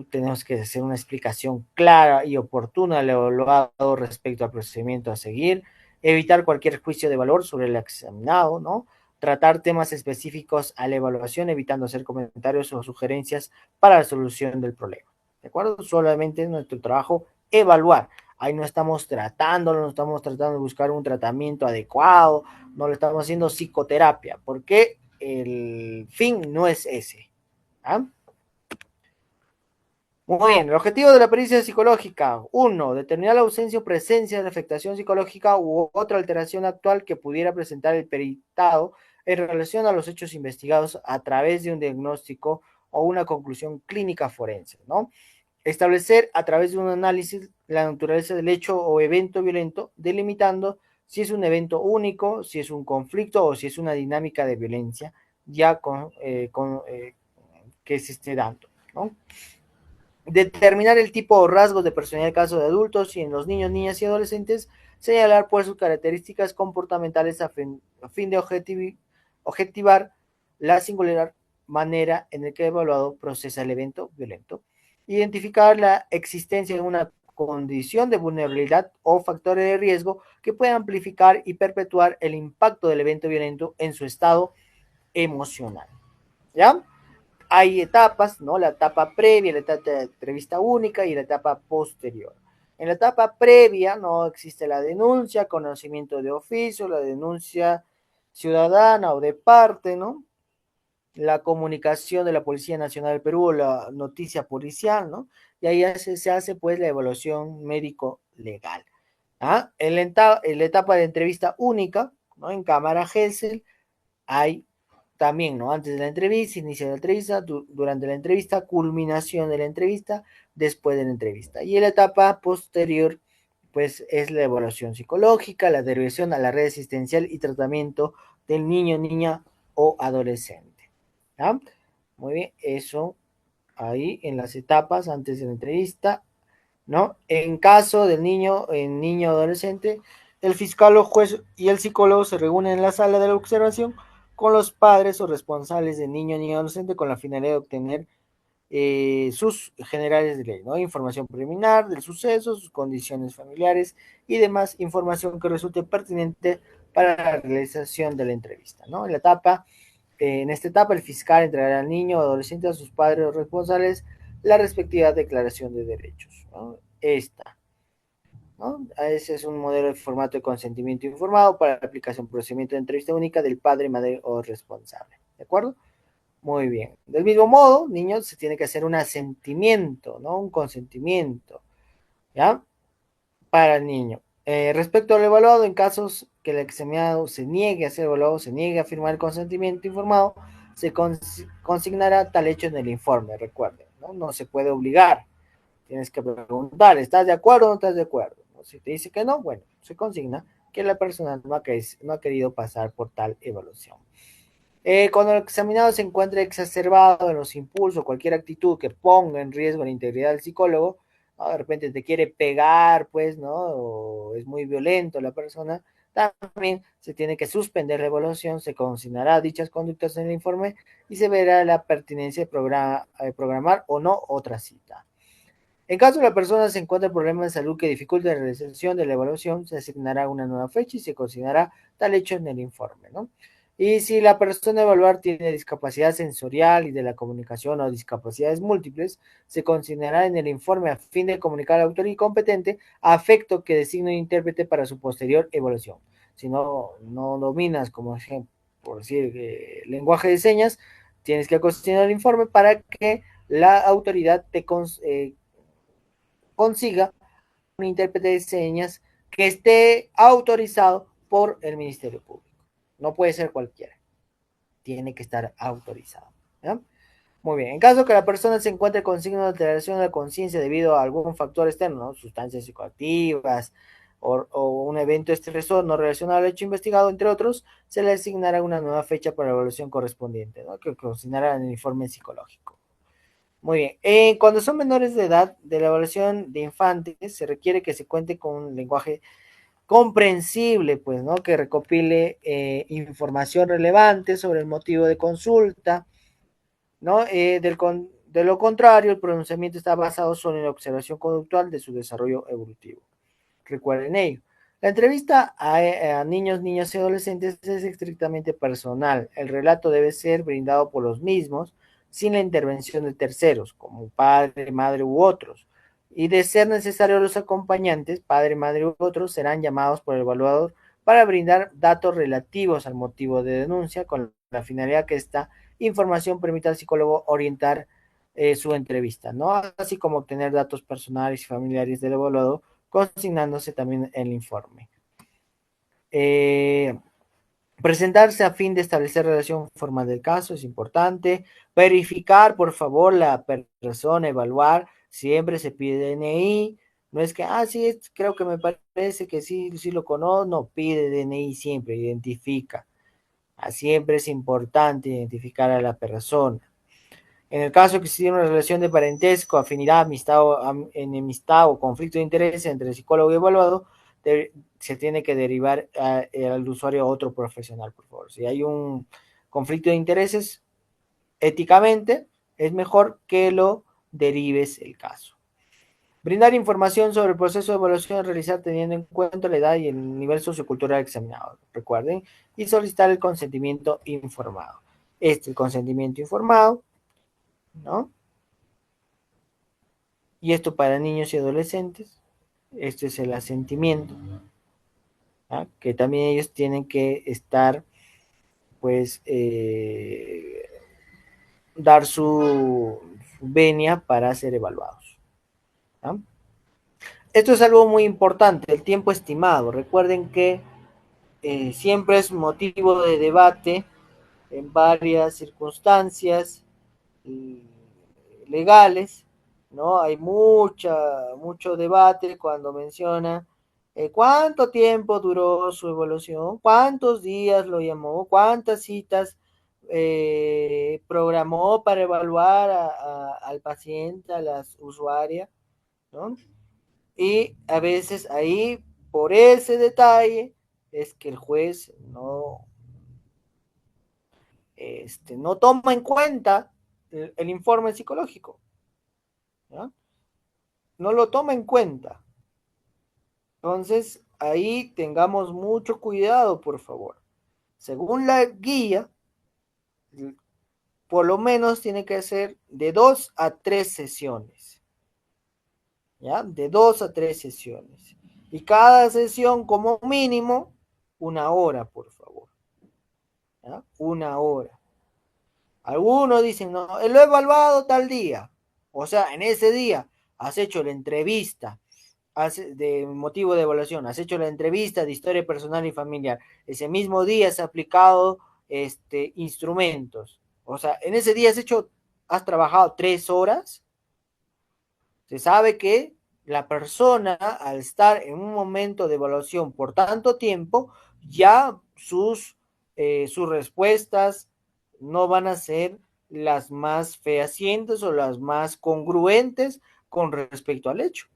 tenemos que hacer una explicación clara y oportuna al evaluado respecto al procedimiento a seguir, evitar cualquier juicio de valor sobre el examinado, ¿no? Tratar temas específicos a la evaluación, evitando hacer comentarios o sugerencias para la solución del problema. ¿De acuerdo? Solamente nuestro trabajo evaluar. Ahí no estamos tratándolo, no estamos tratando de buscar un tratamiento adecuado, no lo estamos haciendo psicoterapia, porque el fin no es ese. ¿Ah? Muy bien, el objetivo de la pericia psicológica. Uno, determinar la ausencia o presencia de la afectación psicológica u otra alteración actual que pudiera presentar el peritado en relación a los hechos investigados a través de un diagnóstico o una conclusión clínica forense, ¿no? Establecer a través de un análisis la naturaleza del hecho o evento violento, delimitando si es un evento único, si es un conflicto o si es una dinámica de violencia ya que se esté dando, ¿no? Determinar el tipo o rasgos de personalidad en caso de adultos y en los niños, niñas y adolescentes, señalar pues sus características comportamentales a fin de objetivar la singular manera en la que el evaluado procesa el evento violento, identificar la existencia de una condición de vulnerabilidad o factores de riesgo que puedan amplificar y perpetuar el impacto del evento violento en su estado emocional. ¿Ya? Hay etapas, ¿no? La etapa previa, la etapa de entrevista única y la etapa posterior. En la etapa previa no existe la denuncia, conocimiento de oficio, la denuncia ciudadana o de parte, ¿no? La comunicación de la Policía Nacional del Perú o la noticia policial, ¿no? Y ahí se hace pues la evaluación médico-legal. ¿Ah? En la etapa de entrevista única, ¿no? En cámara Gesell, hay también, ¿no? Antes de la entrevista, inicio de la entrevista, durante la entrevista, culminación de la entrevista, después de la entrevista. Y en la etapa posterior, pues es la evaluación psicológica, la derivación a la red asistencial y tratamiento del niño, niña o adolescente. ¿Ya? Muy bien, eso ahí en las etapas antes de la entrevista, ¿no? En caso del niño, en niño o adolescente, el fiscal o juez y el psicólogo se reúnen en la sala de la observación con los padres o responsables del niño, niña o adolescente con la finalidad de obtener sus generales de ley, ¿no? Información preliminar del suceso, sus condiciones familiares y demás información que resulte pertinente para la realización de la entrevista, ¿no? En esta etapa, el fiscal entregará al niño o adolescente a sus padres o responsables la respectiva declaración de derechos, ¿no? ¿No? Ese es un modelo de formato de consentimiento informado para la aplicación procedimiento de entrevista única del padre, madre o responsable, ¿de acuerdo? Muy bien. Del mismo modo, niños, se tiene que hacer un asentimiento, ¿no? Un consentimiento, ¿ya? Para el niño. Respecto al evaluado, en casos que el examinado se niegue a ser evaluado, se niegue a firmar el consentimiento informado, se consignará tal hecho en el informe, recuerden, ¿no? No se puede obligar. Tienes que preguntar, ¿estás de acuerdo o no estás de acuerdo? ¿No? Si te dice que no, bueno, se consigna que la persona no ha querido pasar por tal evaluación. Cuando el examinado se encuentre exacerbado en los impulsos, cualquier actitud que ponga en riesgo la integridad del psicólogo, ¿no? De repente te quiere pegar, pues, ¿no? O es muy violento la persona, también se tiene que suspender la evaluación, se consignará dichas conductas en el informe y se verá la pertinencia de programar o no otra cita. En caso de la persona se encuentre problemas de salud que dificulte la realización de la evaluación, se asignará una nueva fecha y se considerará tal hecho en el informe, ¿no? Y si la persona a evaluar tiene discapacidad sensorial y de la comunicación o discapacidades múltiples, se considerará en el informe a fin de comunicar al autoridad competente a efecto que designe un intérprete para su posterior evaluación. Si no dominas, como ejemplo, por decir, lenguaje de señas, tienes que considerar el informe para que la autoridad consiga un intérprete de señas que esté autorizado por el Ministerio Público. No puede ser cualquiera, tiene que estar autorizado. ¿Ya? Muy bien, en caso que la persona se encuentre con signos de alteración de la conciencia debido a algún factor externo, ¿no? Sustancias psicoactivas o un evento estresor no relacionado al hecho investigado, entre otros, se le asignará una nueva fecha para la evaluación correspondiente, ¿no? Que consignará en el informe psicológico. Muy bien. Cuando son menores de edad, de la evaluación de infantes, se requiere que se cuente con un lenguaje comprensible, pues, ¿no? Que recopile información relevante sobre el motivo de consulta, ¿no? De lo contrario, el pronunciamiento está basado solo en la observación conductual de su desarrollo evolutivo. Recuerden ello. La entrevista a niños, niñas y adolescentes es estrictamente personal. El relato debe ser brindado por los mismos sin la intervención de terceros, como padre, madre u otros. Y de ser necesario, los acompañantes, padre, madre u otros, serán llamados por el evaluador para brindar datos relativos al motivo de denuncia con la finalidad que esta información permita al psicólogo orientar su entrevista, ¿no? Así como obtener datos personales y familiares del evaluador consignándose también el informe. Eh, Presentarse a fin de establecer relación formal del caso es importante. Verificar, por favor, la persona, evaluar. Siempre se pide DNI. No es que, sí, creo que me parece que sí, sí lo conozco. No, pide DNI siempre, identifica. Siempre es importante identificar a la persona. En el caso que exista una relación de parentesco, afinidad, amistad enemistad o conflicto de interés entre el psicólogo y evaluado, se tiene que derivar al usuario a otro profesional, por favor. Si hay un conflicto de intereses, éticamente, es mejor que lo derives el caso. Brindar información sobre el proceso de evaluación a realizar teniendo en cuenta la edad y el nivel sociocultural examinado, recuerden, y solicitar el consentimiento informado. El consentimiento informado, ¿no? Y esto para niños y adolescentes, este es el asentimiento, ¿ah? Que también ellos tienen que estar, pues, dar su venia para ser evaluados. ¿Ah? Esto es algo muy importante, el tiempo estimado. Recuerden que siempre es motivo de debate en varias circunstancias legales, ¿no? Hay mucho debate cuando menciona ¿Cuánto tiempo duró su evaluación? ¿Cuántos días lo llamó? ¿Cuántas citas programó para evaluar al paciente, a las usuarias? ¿No? Y a veces ahí, por ese detalle, es que el juez no toma en cuenta el informe psicológico, ¿ya? No lo toma en cuenta. Entonces, ahí tengamos mucho cuidado, por favor. Según la guía, por lo menos tiene que ser de 2 a 3 sesiones, ¿ya? De 2 a 3 sesiones. Y cada sesión, como mínimo, 1 hora, por favor, ¿ya? 1 hora. Algunos dicen, no, lo he evaluado tal día. O sea, en ese día has hecho la entrevista de motivo de evaluación, has hecho la entrevista de historia personal y familiar. Ese mismo día has aplicado instrumentos. O sea, en ese día has trabajado 3 horas. Se sabe que la persona, al estar en un momento de evaluación por tanto tiempo, ya sus respuestas no van a ser las más fehacientes o las más congruentes con respecto al hecho.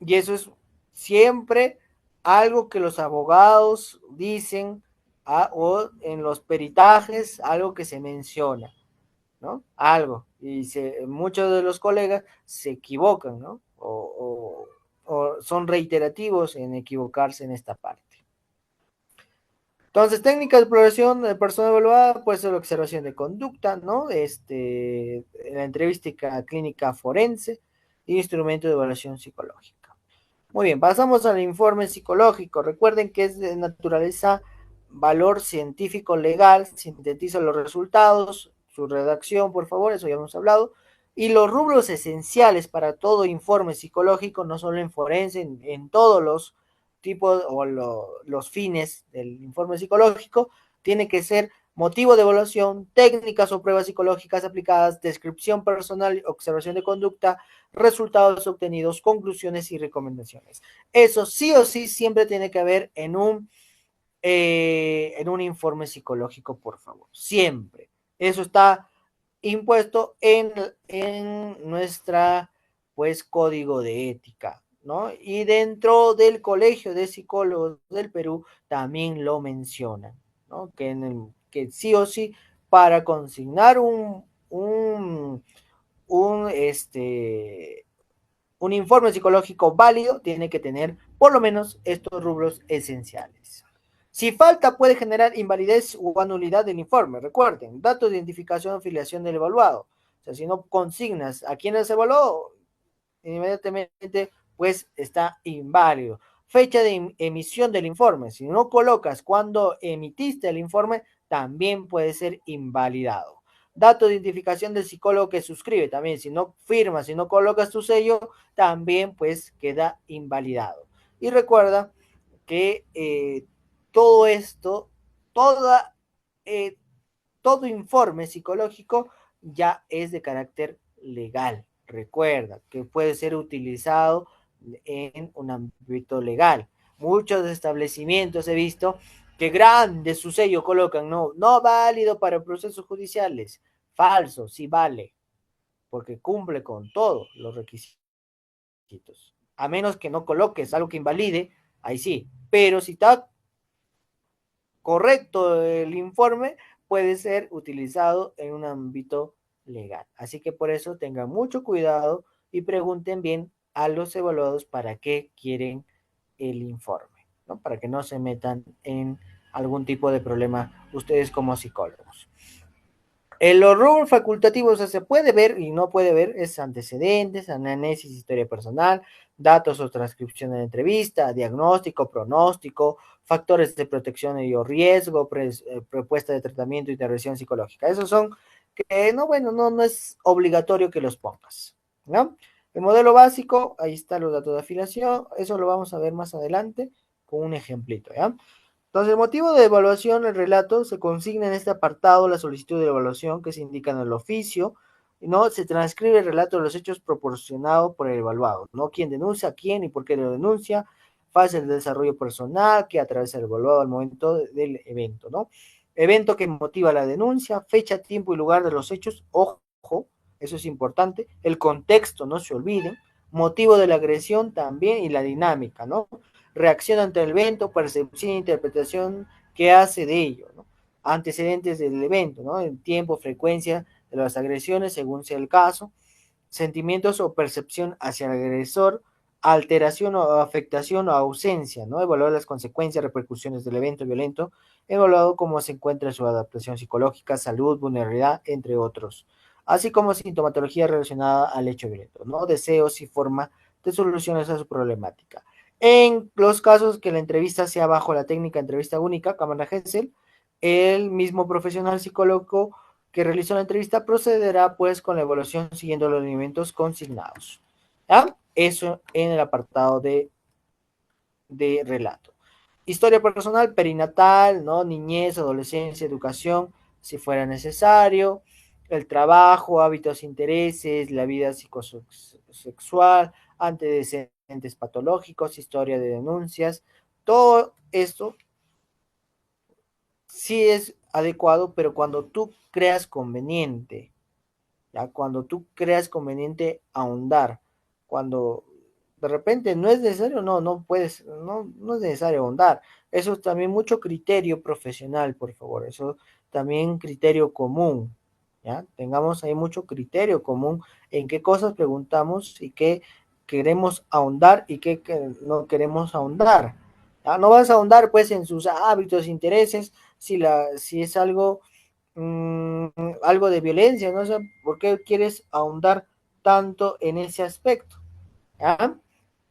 Y eso es siempre algo que los abogados dicen o en los peritajes, algo que se menciona, ¿no? Algo. Y muchos de los colegas se equivocan, ¿no? O son reiterativos en equivocarse en esta parte. Entonces, técnica de exploración de persona evaluada puede ser la observación de conducta, ¿no? La entrevista clínica forense, instrumento de evaluación psicológica. Muy bien, pasamos al informe psicológico. Recuerden que es de naturaleza valor científico legal, sintetiza los resultados, su redacción, por favor, eso ya hemos hablado, y los rubros esenciales para todo informe psicológico, no solo en forense, en todos los tipos o los fines del informe psicológico, tiene que ser motivo de evaluación, técnicas o pruebas psicológicas aplicadas, descripción personal, observación de conducta, resultados obtenidos, conclusiones y recomendaciones. Eso sí o sí siempre tiene que haber en un informe psicológico, por favor. Siempre. Eso está impuesto en nuestra, pues, código de ética, ¿no? Y dentro del Colegio de Psicólogos del Perú también lo mencionan, ¿no? Que sí o sí, para consignar un, este, un informe psicológico válido, tiene que tener por lo menos estos rubros esenciales. Si falta, puede generar invalidez u anulidad del informe. Recuerden, datos de identificación o afiliación del evaluado. O sea, si no consignas a quién se evaluó, inmediatamente pues está inválido. Fecha de emisión del informe. Si no colocas cuando emitiste el informe, también puede ser invalidado. Dato de identificación del psicólogo que suscribe también. Si no firmas, si no colocas tu sello, también pues queda invalidado. Y recuerda que todo esto, toda, eh, todo informe psicológico ya es de carácter legal. Recuerda que puede ser utilizado en un ámbito legal. Muchos establecimientos he visto que grandes su sello colocan, no válido para procesos judiciales. Falso, sí vale, porque cumple con todos los requisitos. A menos que no coloques algo que invalide, ahí sí. Pero si está correcto el informe, puede ser utilizado en un ámbito legal. Así que por eso tengan mucho cuidado y pregunten bien a los evaluados para qué quieren el informe, ¿no? Para que no se metan en algún tipo de problema ustedes como psicólogos. En los rubros facultativos, o sea, se puede ver y no puede ver, es antecedentes, análisis, historia personal, datos o transcripción de la entrevista, diagnóstico, pronóstico, factores de protección y o riesgo, propuesta de tratamiento e intervención psicológica. Esos son que, no, bueno, no es obligatorio que los pongas, ¿no? El modelo básico, ahí están los datos de afiliación, eso lo vamos a ver más adelante con un ejemplito, ¿ya? Entonces, el motivo de evaluación, el relato, se consigna en este apartado la solicitud de evaluación que se indica en el oficio, ¿no? Se transcribe el relato de los hechos proporcionado por el evaluado, ¿no? Quién denuncia, a quién y por qué lo denuncia, fase de desarrollo personal que atraviesa el evaluado al momento del evento, ¿no? Evento que motiva la denuncia, fecha, tiempo y lugar de los hechos, ojo, eso es importante, el contexto, no se olviden, motivo de la agresión también y la dinámica, ¿no? Reacción ante el evento, percepción e interpretación que hace de ello, ¿no? Antecedentes del evento, ¿no? El tiempo, frecuencia de las agresiones según sea el caso, sentimientos o percepción hacia el agresor, alteración o afectación o ausencia, ¿no? Evaluar las consecuencias, repercusiones del evento violento, evaluado cómo se encuentra su adaptación psicológica, salud, vulnerabilidad, entre otros, así como sintomatología relacionada al hecho violento, ¿no? Deseos y forma de soluciones a su problemática. En los casos que la entrevista sea bajo la técnica entrevista única, cámara Gesell, el mismo profesional psicólogo que realizó la entrevista procederá pues con la evaluación siguiendo los lineamientos consignados. ¿Ya? Eso en el apartado de relato. Historia personal, perinatal, ¿no? Niñez, adolescencia, educación, si fuera necesario, el trabajo, hábitos, intereses, la vida psicosexual, antecedentes patológicos, historia de denuncias, todo esto sí es adecuado, pero cuando tú creas conveniente, ya cuando tú creas conveniente ahondar, cuando de repente no es necesario, no puedes, no es necesario ahondar. Eso es también mucho criterio profesional, por favor, eso también criterio común, ya, tengamos ahí mucho criterio común en qué cosas preguntamos y qué queremos ahondar y qué no queremos ahondar. ¿Ya? No vas a ahondar pues en sus hábitos, intereses, si es mmm, algo de violencia, ¿no? O sea, ¿por qué quieres ahondar tanto en ese aspecto? ¿Ah?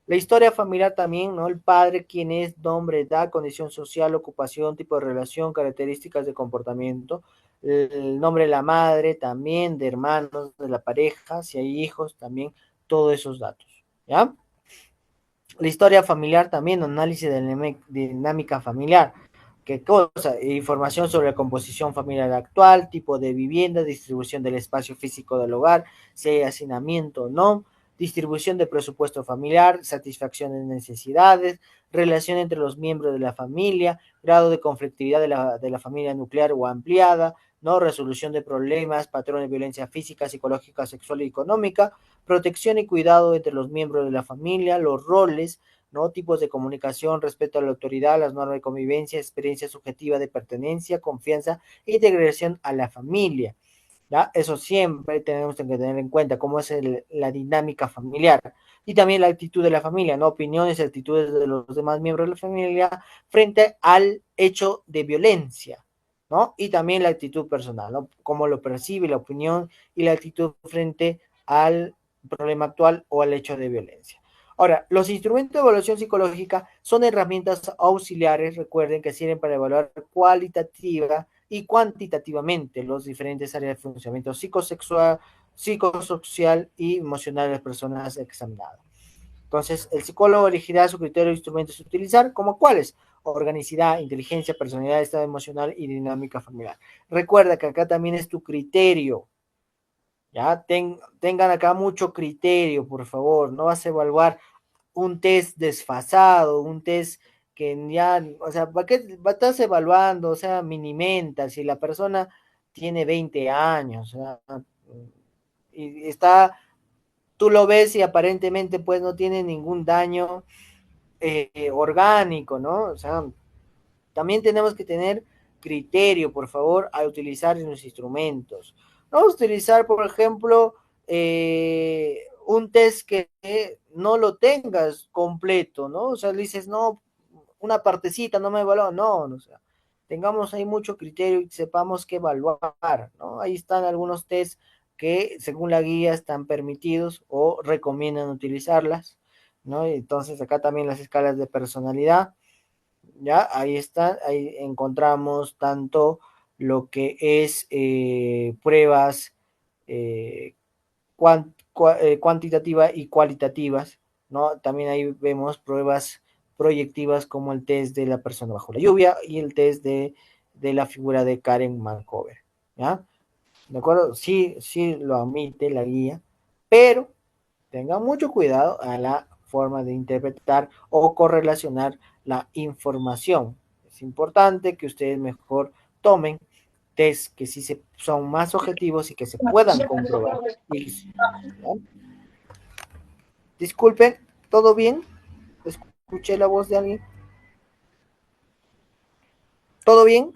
La historia familiar también, ¿no? El padre, quién es, nombre, edad, condición social, ocupación, tipo de relación, características de comportamiento. El nombre de la madre también, de hermanos, de la pareja, si hay hijos, también, todos esos datos, ¿ya? La historia familiar también, análisis de la dinámica familiar. ¿Qué cosa? Información sobre la composición familiar actual, tipo de vivienda, distribución del espacio físico del hogar, si hay hacinamiento o no, distribución de presupuesto familiar, satisfacción de necesidades, relación entre los miembros de la familia, grado de conflictividad de la familia nuclear o ampliada, ¿no? Resolución de problemas, patrones de violencia física, psicológica, sexual y económica, protección y cuidado entre los miembros de la familia, los roles, ¿no? Tipos de comunicación, respeto a la autoridad, las normas de convivencia, experiencia subjetiva de pertenencia, confianza e integración a la familia. ¿Ya? Eso siempre tenemos que tener en cuenta, cómo es la dinámica familiar. Y también la actitud de la familia, ¿no? Opiniones y actitudes de los demás miembros de la familia frente al hecho de violencia, ¿no? Y también la actitud personal, ¿no? Cómo lo percibe, la opinión y la actitud frente al problema actual o al hecho de violencia. Ahora, los instrumentos de evaluación psicológica son herramientas auxiliares, recuerden que sirven para evaluar cualitativa y cuantitativamente los diferentes áreas de funcionamiento psicosexual, psicosocial y emocional de las personas examinadas. Entonces, el psicólogo elegirá su criterio de instrumentos a utilizar, como cuáles: organicidad, inteligencia, personalidad, estado emocional y dinámica familiar. Recuerda que acá también es tu criterio, ya tengan acá mucho criterio, por favor, no vas a evaluar un test desfasado, un test que ya, o sea, ¿para qué estás evaluando? O sea, minimenta, si la persona tiene 20 años, o sea, y está, tú lo ves y aparentemente pues no tiene ningún daño orgánico, ¿no? O sea, también tenemos que tener criterio, por favor, al utilizar los instrumentos. No utilizar, por ejemplo, un test que no lo tengas completo, ¿no? O sea, le dices, no, una partecita no me evalúa, no, o sea, tengamos ahí mucho criterio y sepamos qué evaluar, ¿no? Ahí están algunos test que según la guía están permitidos o recomiendan utilizarlas, ¿no? Entonces acá también las escalas de personalidad, ya, ahí está, ahí encontramos tanto lo que es pruebas eh, cuantitativas y cualitativas, ¿no? También ahí vemos pruebas proyectivas como el test de la persona bajo la lluvia y el test de la figura de Karen Mancover, ¿ya? ¿de acuerdo? Sí, sí lo admite la guía, pero tengan mucho cuidado a la forma de interpretar o correlacionar la información. Es importante que ustedes mejor tomen test que sí son más objetivos y que se puedan comprobar. ¿No? Disculpen, ¿todo bien? ¿Escuché la voz de alguien? ¿Todo bien?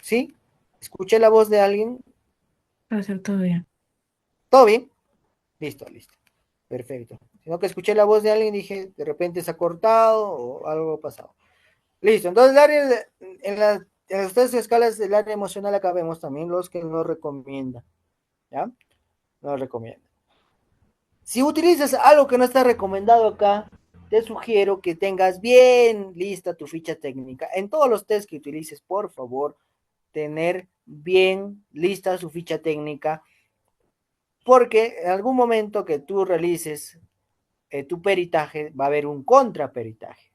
¿Sí? ¿Escuché la voz de alguien? Va a ser todo bien. ¿Todo bien? Listo, listo. Perfecto. Sino que escuché la voz de alguien y dije, de repente se ha cortado o algo ha pasado. Listo. Entonces, en las tres escalas del área emocional acá vemos también los que nos recomienda. ¿Ya? Nos recomienda. Si utilizas algo que no está recomendado acá, te sugiero que tengas bien lista tu ficha técnica. En todos los test que utilices, por favor, tener bien lista su ficha técnica, porque en algún momento que tú realices tu peritaje, va a haber un contraperitaje.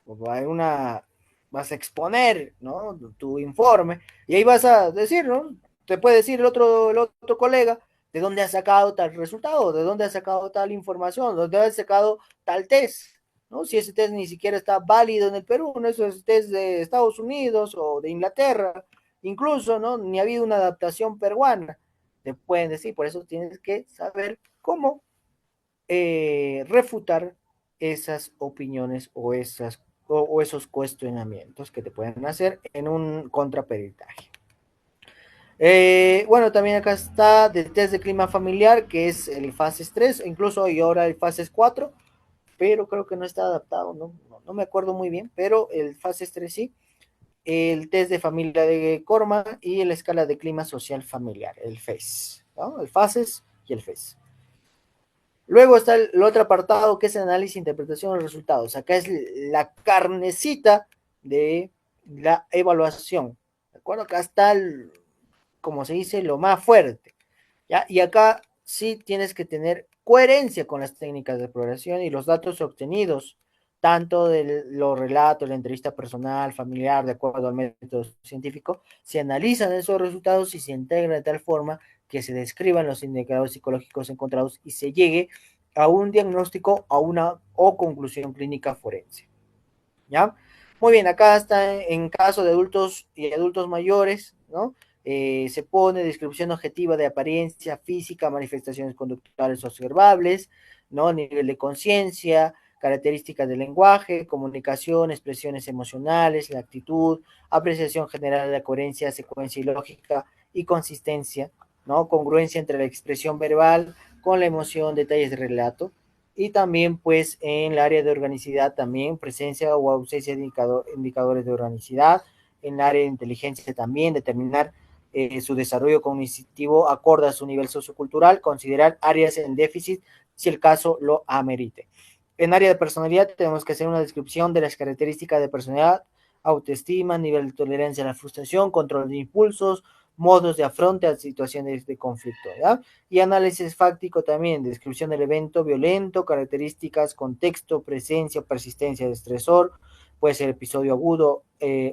Va a haber vas a exponer, ¿no? Tu informe y ahí vas a decir, ¿no? Te puede decir el otro colega de dónde ha sacado tal resultado, de dónde ha sacado tal información, de dónde ha sacado tal test, ¿no? Si ese test ni siquiera está válido en el Perú, ¿no? Eso es test de Estados Unidos o de Inglaterra, incluso, ¿no? Ni ha habido una adaptación peruana, te pueden decir, por eso tienes que saber cómo refutar esas opiniones o esos cuestionamientos que te pueden hacer en un contraperitaje. Bueno, también acá está de test de clima familiar, que es el fases 3, incluso hay ahora el fases 4, pero creo que no está adaptado, no me acuerdo muy bien, pero el fases 3 sí. El test de familia de Corma y la escala de clima social familiar, el FES, ¿no? El FASES y el FES. Luego está el otro apartado que es el análisis e interpretación de los resultados. Acá es la carnecita de la evaluación. ¿De acuerdo? Acá está, como se dice, lo más fuerte. ¿Ya? Y acá sí tienes que tener coherencia con las técnicas de exploración y los datos obtenidos, tanto de los relatos, la entrevista personal, familiar, de acuerdo al método científico, se analizan esos resultados y se integran de tal forma que se describan los indicadores psicológicos encontrados y se llegue a un diagnóstico a una o conclusión clínica forense. ¿Ya? Muy bien, acá está en caso de adultos y adultos mayores, ¿no? Se pone descripción objetiva de apariencia física, manifestaciones conductuales observables, ¿no? Nivel de conciencia, características del lenguaje, comunicación, expresiones emocionales, la actitud, apreciación general de la coherencia, secuencia y lógica y consistencia, ¿no? Congruencia entre la expresión verbal con la emoción, detalles de relato, y también pues en el área de organicidad también presencia o ausencia de indicadores de organicidad, en el área de inteligencia también determinar su desarrollo cognitivo acorde a su nivel sociocultural, considerar áreas en déficit si el caso lo amerite. En área de personalidad tenemos que hacer una descripción de las características de personalidad, autoestima, nivel de tolerancia a la frustración, control de impulsos, modos de afronte a situaciones de conflicto, ¿ya? Y análisis fáctico también, descripción del evento violento, características, contexto, presencia, persistencia de estresor, puede ser episodio agudo,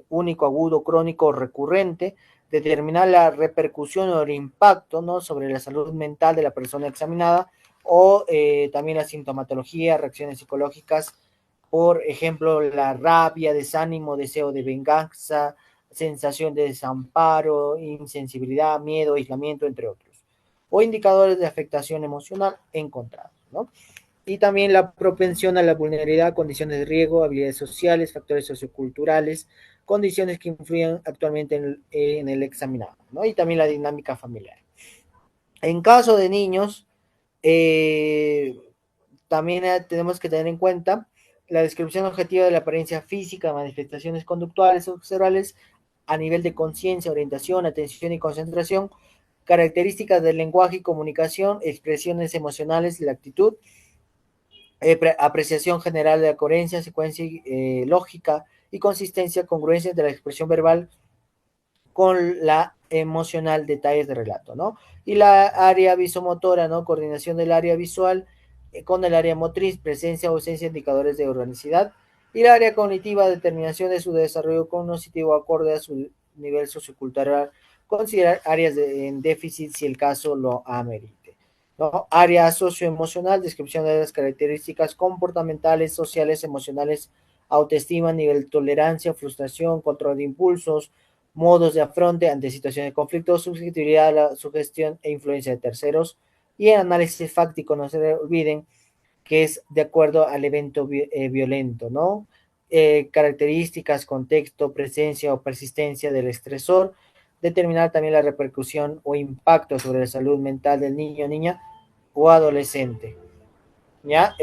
único, agudo, crónico, recurrente, determinar la repercusión o el impacto, ¿no? Sobre la salud mental de la persona examinada o también la sintomatología, reacciones psicológicas, por ejemplo, la rabia, desánimo, deseo de venganza, sensación de desamparo, insensibilidad, miedo, aislamiento, entre otros. O indicadores de afectación emocional encontrados, ¿no? Y también la propensión a la vulnerabilidad, condiciones de riesgo, habilidades sociales, factores socioculturales, condiciones que influyen actualmente en el examinado, ¿no? Y también la dinámica familiar. En caso de niños, eh, también tenemos que tener en cuenta la descripción objetiva de la apariencia física, manifestaciones conductuales observables a nivel de conciencia, orientación, atención y concentración, características del lenguaje y comunicación, expresiones emocionales, la actitud, apreciación general de la coherencia, secuencia lógica y consistencia, congruencia de la expresión verbal con la emocional, detalles de relato, ¿no? Y la área visomotora, ¿no? Coordinación del área visual con el área motriz, presencia o ausencia de indicadores de organicidad. Y la área cognitiva, determinación de su desarrollo cognitivo acorde a su nivel sociocultural considerar áreas en déficit si el caso lo amerite, ¿no? Área socioemocional, descripción de las características comportamentales, sociales, emocionales, autoestima, nivel de tolerancia, frustración, control de impulsos, modos de afronte ante situaciones de conflicto, subjetividad, la sugestión e influencia de terceros, y el análisis fáctico, no se olviden, que es de acuerdo al evento violento, ¿no? Características, contexto, presencia o persistencia del estresor, determinar también la repercusión o impacto sobre la salud mental del niño, niña o adolescente, ¿ya?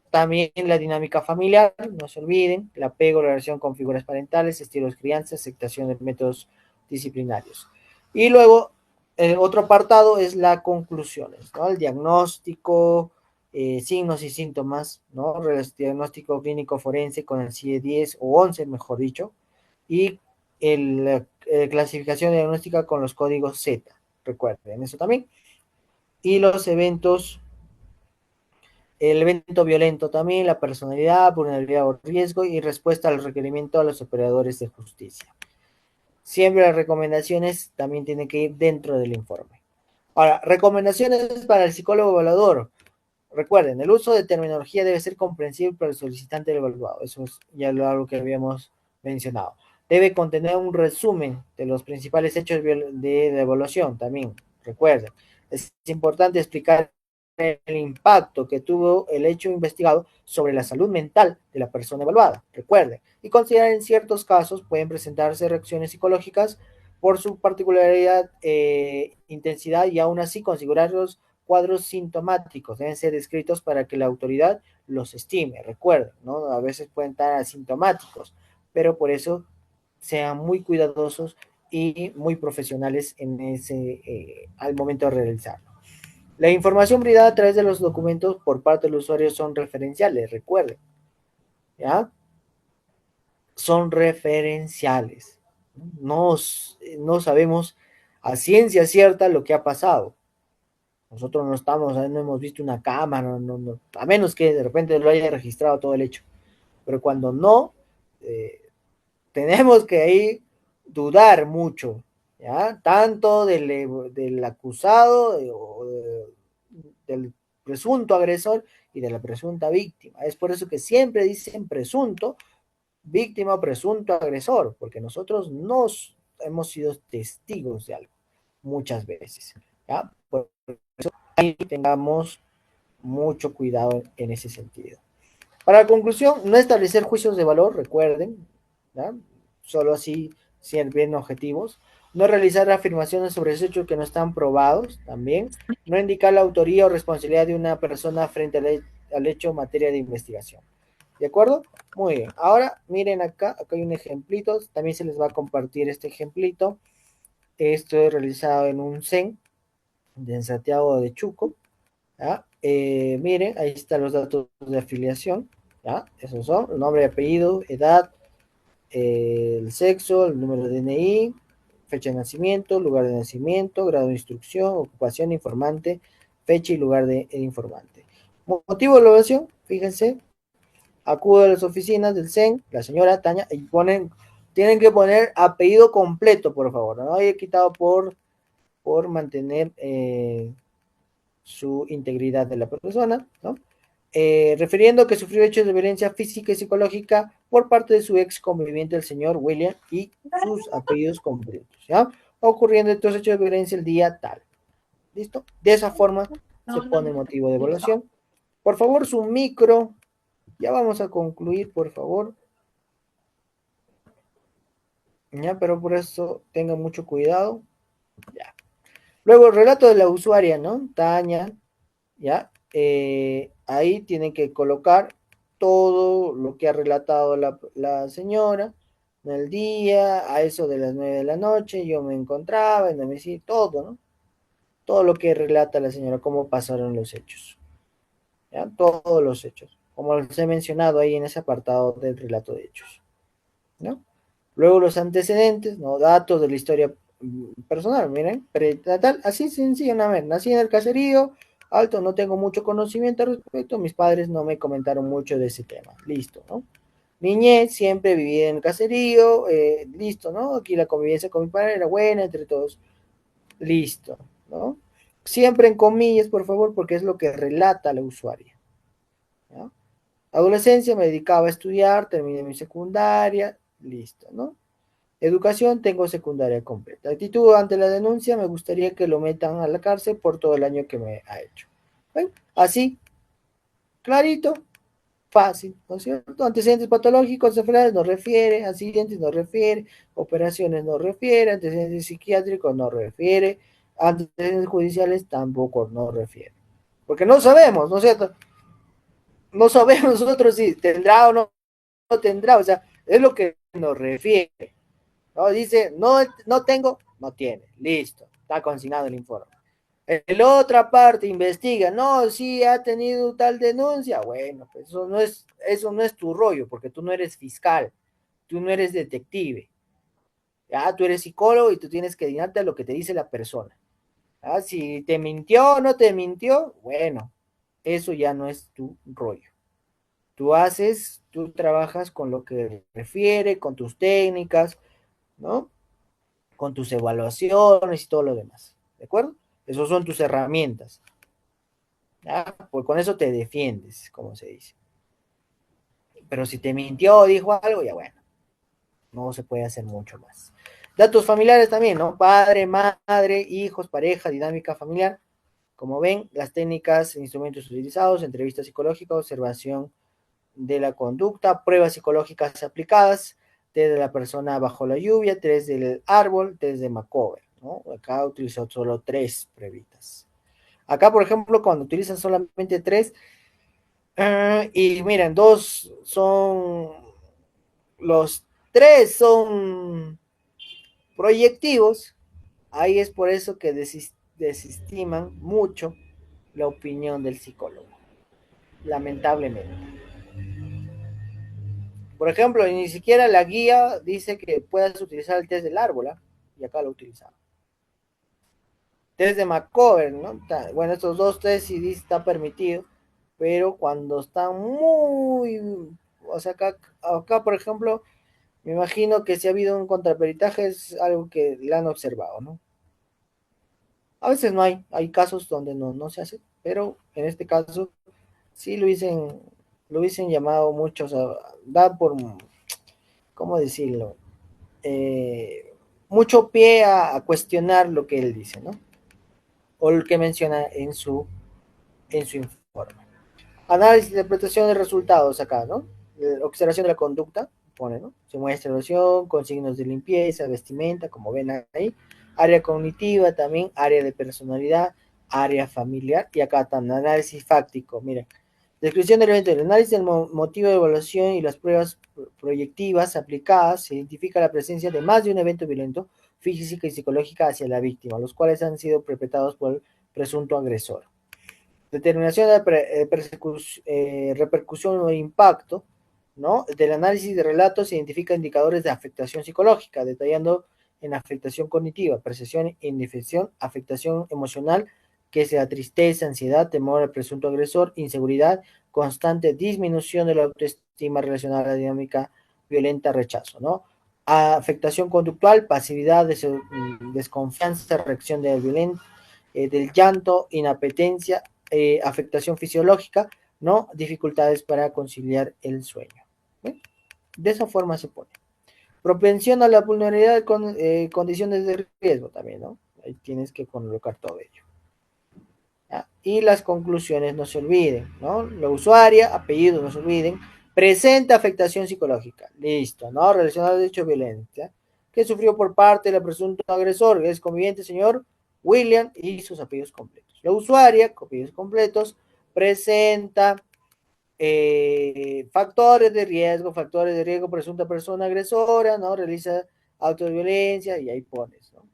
También la dinámica familiar, no se olviden, el apego, la relación con figuras parentales, estilos de crianza, aceptación de métodos disciplinarios. Y luego, otro apartado es la conclusiones, ¿no? El diagnóstico, signos y síntomas, ¿no? El diagnóstico clínico forense con el CIE 10 o 11, mejor dicho, y clasificación diagnóstica con los códigos Z, recuerden eso también. Y los eventos, el evento violento también, la personalidad, vulnerabilidad o riesgo y respuesta al requerimiento a los operadores de justicia. Siempre las recomendaciones también tienen que ir dentro del informe. Ahora, recomendaciones para el psicólogo evaluador. Recuerden, el uso de terminología debe ser comprensible para el solicitante del evaluado. Eso es ya algo que habíamos mencionado. Debe contener un resumen de los principales hechos de la evaluación también. Recuerden, es importante explicar el impacto que tuvo el hecho investigado sobre la salud mental de la persona evaluada. Recuerden, y considerar en ciertos casos pueden presentarse reacciones psicológicas por su particularidad, intensidad y aún así configurar los cuadros sintomáticos deben ser descritos para que la autoridad los estime. Recuerden, ¿no? A veces pueden estar asintomáticos, pero por eso sean muy cuidadosos y muy profesionales en al momento de realizarlo. La información brindada a través de los documentos por parte del usuario son referenciales, recuerden, ¿ya? Son referenciales. No sabemos a ciencia cierta lo que ha pasado. Nosotros no estamos, no hemos visto una cámara, a menos que de repente lo haya registrado todo el hecho. Pero cuando no, eh, tenemos que ahí dudar mucho, ¿ya? Tanto del acusado del presunto agresor y de la presunta víctima. Es por eso que siempre dicen presunto víctima o presunto agresor, porque nosotros nos hemos sido testigos de algo muchas veces, ¿ya? Por eso ahí tengamos mucho cuidado en ese sentido. Para la conclusión, no establecer juicios de valor, recuerden, ¿ya? Solo así ser bien objetivos. No realizar afirmaciones sobre hechos que no están probados, también. No indicar la autoría o responsabilidad de una persona frente al hecho en materia de investigación. ¿De acuerdo? Muy bien. Ahora, miren acá hay un ejemplito. También se les va a compartir este ejemplito. Esto es realizado en un CEN de Santiago de Chuco. ¿Ya? Miren, ahí están los datos de afiliación. ¿Ya? Esos son el nombre y apellido, edad, el sexo, el número de DNI, fecha de nacimiento, lugar de nacimiento, grado de instrucción, ocupación, informante, fecha y lugar de informante. Motivo de evaluación, fíjense, acudo a las oficinas del CEN, la señora Tania, y tienen que poner apellido completo, por favor, no haya quitado por mantener su integridad de la persona, ¿no? Refiriendo que sufrió hechos de violencia física y psicológica por parte de su ex conviviente, el señor William, y sus apellidos completos, ¿ya? Ocurriendo estos hechos de violencia el día tal. ¿Listo? De esa forma se pone motivo de evaluación. Por favor, su micro. Ya vamos a concluir, por favor. Ya, pero por eso tengan mucho cuidado. Ya. Luego, el relato de la usuaria, ¿no? Tania, ¿ya? Ahí tienen que colocar todo lo que ha relatado la señora en el día, a eso de las 9 de la noche, yo me encontraba en el todo, ¿no? Todo lo que relata la señora, cómo pasaron los hechos, ¿ya? Todos los hechos, como les he mencionado ahí en ese apartado del relato de hechos, ¿no? Luego los antecedentes, ¿no? Datos de la historia personal, miren, prenatal, así sencillo, nací en el caserío, alto, no tengo mucho conocimiento al respecto, mis padres no me comentaron mucho de ese tema, listo, ¿no? Niñez, siempre viví en el caserío, listo, ¿no? Aquí la convivencia con mi padre era buena, entre todos, listo, ¿no? Siempre en comillas, por favor, porque es lo que relata la usuaria, ¿no? Adolescencia, me dedicaba a estudiar, terminé mi secundaria, listo, ¿no? Educación, tengo secundaria completa. Actitud ante la denuncia, me gustaría que lo metan a la cárcel por todo el año que me ha hecho. ¿Ven? Así, clarito, fácil, ¿no es cierto? Antecedentes patológicos, enfermedades no refiere, accidentes no refiere, operaciones no refiere, antecedentes psiquiátricos no refiere, antecedentes judiciales tampoco no refiere. Porque no sabemos, ¿no es cierto? No sabemos nosotros si tendrá o no tendrá, o sea, es lo que nos refiere. ¿No? Dice, no, no tengo, no tiene, listo, está consignado el informe. En la otra parte investiga, no, sí ha tenido tal denuncia, bueno, pues eso no es tu rollo, porque tú no eres fiscal, tú no eres detective, ¿ya? Tú eres psicólogo y tú tienes que digarte a lo que te dice la persona. ¿Ya? Si te mintió o no te mintió, bueno, eso ya no es tu rollo. Tú trabajas con lo que refiere, con tus técnicas, ¿no? Con tus evaluaciones y todo lo demás, ¿de acuerdo? Esas son tus herramientas, ¿ya? Pues con eso te defiendes, como se dice. Pero si te mintió o dijo algo, ya bueno, no se puede hacer mucho más. Datos familiares también, ¿no? Padre, madre, hijos, pareja, dinámica familiar. Como ven, las técnicas, instrumentos utilizados, entrevista psicológica, observación de la conducta, pruebas psicológicas aplicadas, test de la persona bajo la lluvia, test del árbol, test de Macover, ¿no? Acá utilizó solo 3 pruebitas. Acá, por ejemplo, cuando utilizan solamente 3, y miren, los 3 son proyectivos, ahí es por eso que desestiman mucho la opinión del psicólogo, lamentablemente. Por ejemplo, ni siquiera la guía dice que puedas utilizar el test del árbol, ¿eh? Y acá lo utilizamos. Test de McCover, ¿no? Bueno, estos dos test sí está permitido, pero cuando están muy, o sea, acá, por ejemplo, me imagino que si ha habido un contraperitaje es algo que le han observado, ¿no? A veces no hay casos donde no se hace, pero en este caso sí lo hubiesen llamado muchos, da por, ¿cómo decirlo? Eh, mucho pie a cuestionar lo que él dice, ¿no? O lo que menciona en su informe. Análisis, interpretación de resultados acá, ¿no? Observación de la conducta, pone, ¿no? Se muestra evaluación con signos de limpieza, vestimenta, como ven ahí. Área cognitiva también, área de personalidad, área familiar. Y acá también análisis fáctico, miren. Descripción del evento, el análisis del motivo de evaluación y las pruebas proyectivas aplicadas, se identifica la presencia de más de un evento violento física y psicológica hacia la víctima, los cuales han sido perpetrados por el presunto agresor. Determinación de repercusión o impacto, ¿no? Del análisis de relatos se identifica indicadores de afectación psicológica, detallando en afectación cognitiva, percepción, indefensión, afectación emocional, que es la tristeza, ansiedad, temor al presunto agresor, inseguridad, constante disminución de la autoestima relacionada a la dinámica violenta, rechazo, ¿no? Afectación conductual, pasividad, desconfianza, reacción del llanto, inapetencia, afectación fisiológica, ¿no? Dificultades para conciliar el sueño. ¿Ven? De esa forma se pone. Propensión a la vulnerabilidad con condiciones de riesgo también, ¿no? Ahí tienes que colocar todo ello. ¿Ya? Y las conclusiones no se olviden, ¿no? La usuaria, apellido, no se olviden. Presenta afectación psicológica. Listo, ¿no? Relacionado a hecho de violencia que sufrió por parte del presunto agresor, que es conviviente señor William y sus apellidos completos. La usuaria, apellidos completos, presenta factores de riesgo, presunta persona agresora, ¿no? Realiza actos de violencia y ahí pones, ¿no?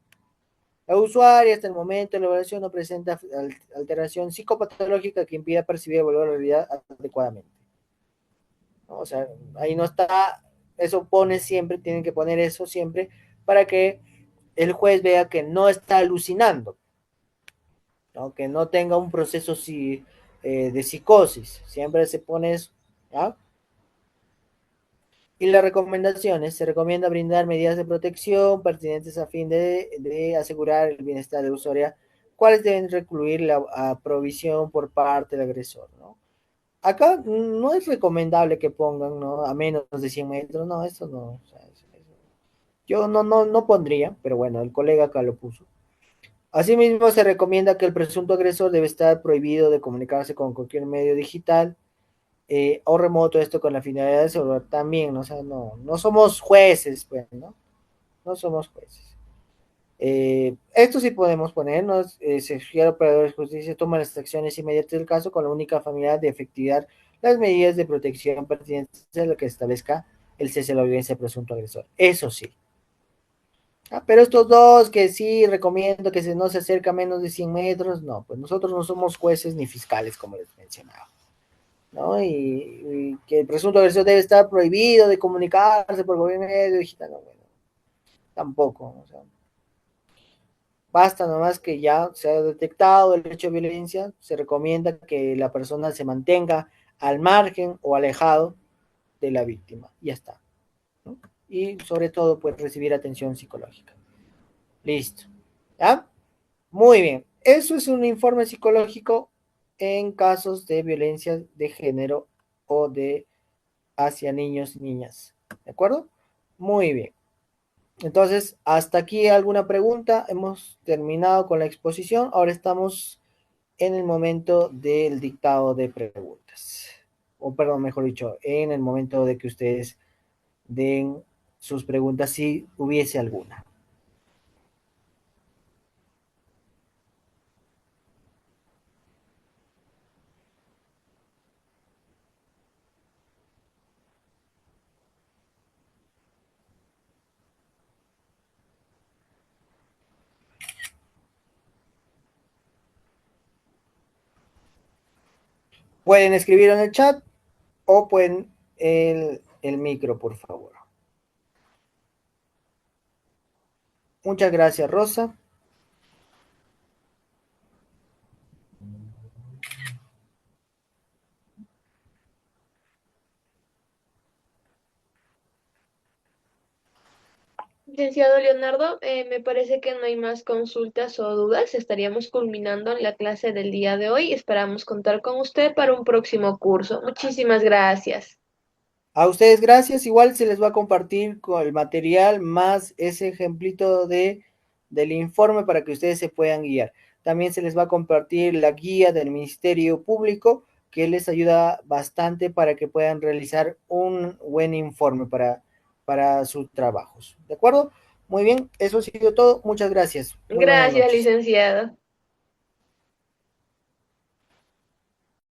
La usuaria hasta el momento de la evaluación no presenta alteración psicopatológica que impida percibir y evaluar la realidad adecuadamente, ¿no? O sea, ahí no está, eso pone siempre, tienen que poner eso siempre para que el juez vea que no está alucinando, ¿no? Que no tenga un proceso de psicosis, siempre se pone eso, ¿ya? Y las recomendaciones, se recomienda brindar medidas de protección pertinentes a fin de asegurar el bienestar del usuario, cuáles deben recluir la provisión por parte del agresor, ¿no? Acá no es recomendable que pongan, ¿no? A menos de 100 metros, no, esto no. O sea, yo no pondría, pero bueno, el colega acá lo puso. Asimismo, se recomienda que el presunto agresor debe estar prohibido de comunicarse con cualquier medio digital o remoto, esto con la finalidad de asegurar también, ¿no? O sea, no somos jueces, pues, ¿no? No somos jueces. Esto sí podemos ponernos, se sugiere al operador de justicia toma las acciones inmediatas del caso con la única finalidad de efectivar las medidas de protección pertinentes a lo que establezca el cese de la violencia presunto agresor. Eso sí. Ah, pero estos dos que sí recomiendo que no se acerca a menos de 100 metros, no, pues nosotros no somos jueces ni fiscales, como les mencionaba, ¿no? Y que el presunto agresor debe estar prohibido de comunicarse por gobierno medio digital, no, bueno, tampoco, o sea, basta nomás que ya se ha detectado el hecho de violencia, se recomienda que la persona se mantenga al margen o alejado de la víctima, ya está, ¿no? Y sobre todo, pues recibir atención psicológica. Listo, ¿ya? Muy bien, eso es un informe psicológico en casos de violencia de género o de hacia niños y niñas, ¿de acuerdo? Muy bien. Entonces, hasta aquí alguna pregunta. Hemos terminado con la exposición. Ahora estamos en el momento del dictado de preguntas. O perdón, mejor dicho, en el momento de que ustedes den sus preguntas si hubiese alguna. Pueden escribir en el chat o pueden el micro, por favor. Muchas gracias, Rosa. Licenciado Leonardo, me parece que no hay más consultas o dudas. Estaríamos culminando la clase del día de hoy. Esperamos contar con usted para un próximo curso. Muchísimas gracias. A ustedes gracias. Igual se les va a compartir con el material más ese ejemplito del informe para que ustedes se puedan guiar. También se les va a compartir la guía del Ministerio Público que les ayuda bastante para que puedan realizar un buen informe para sus trabajos. ¿De acuerdo? Muy bien, eso ha sido todo. Muchas gracias. Muy buenas Gracias, noches. licenciado.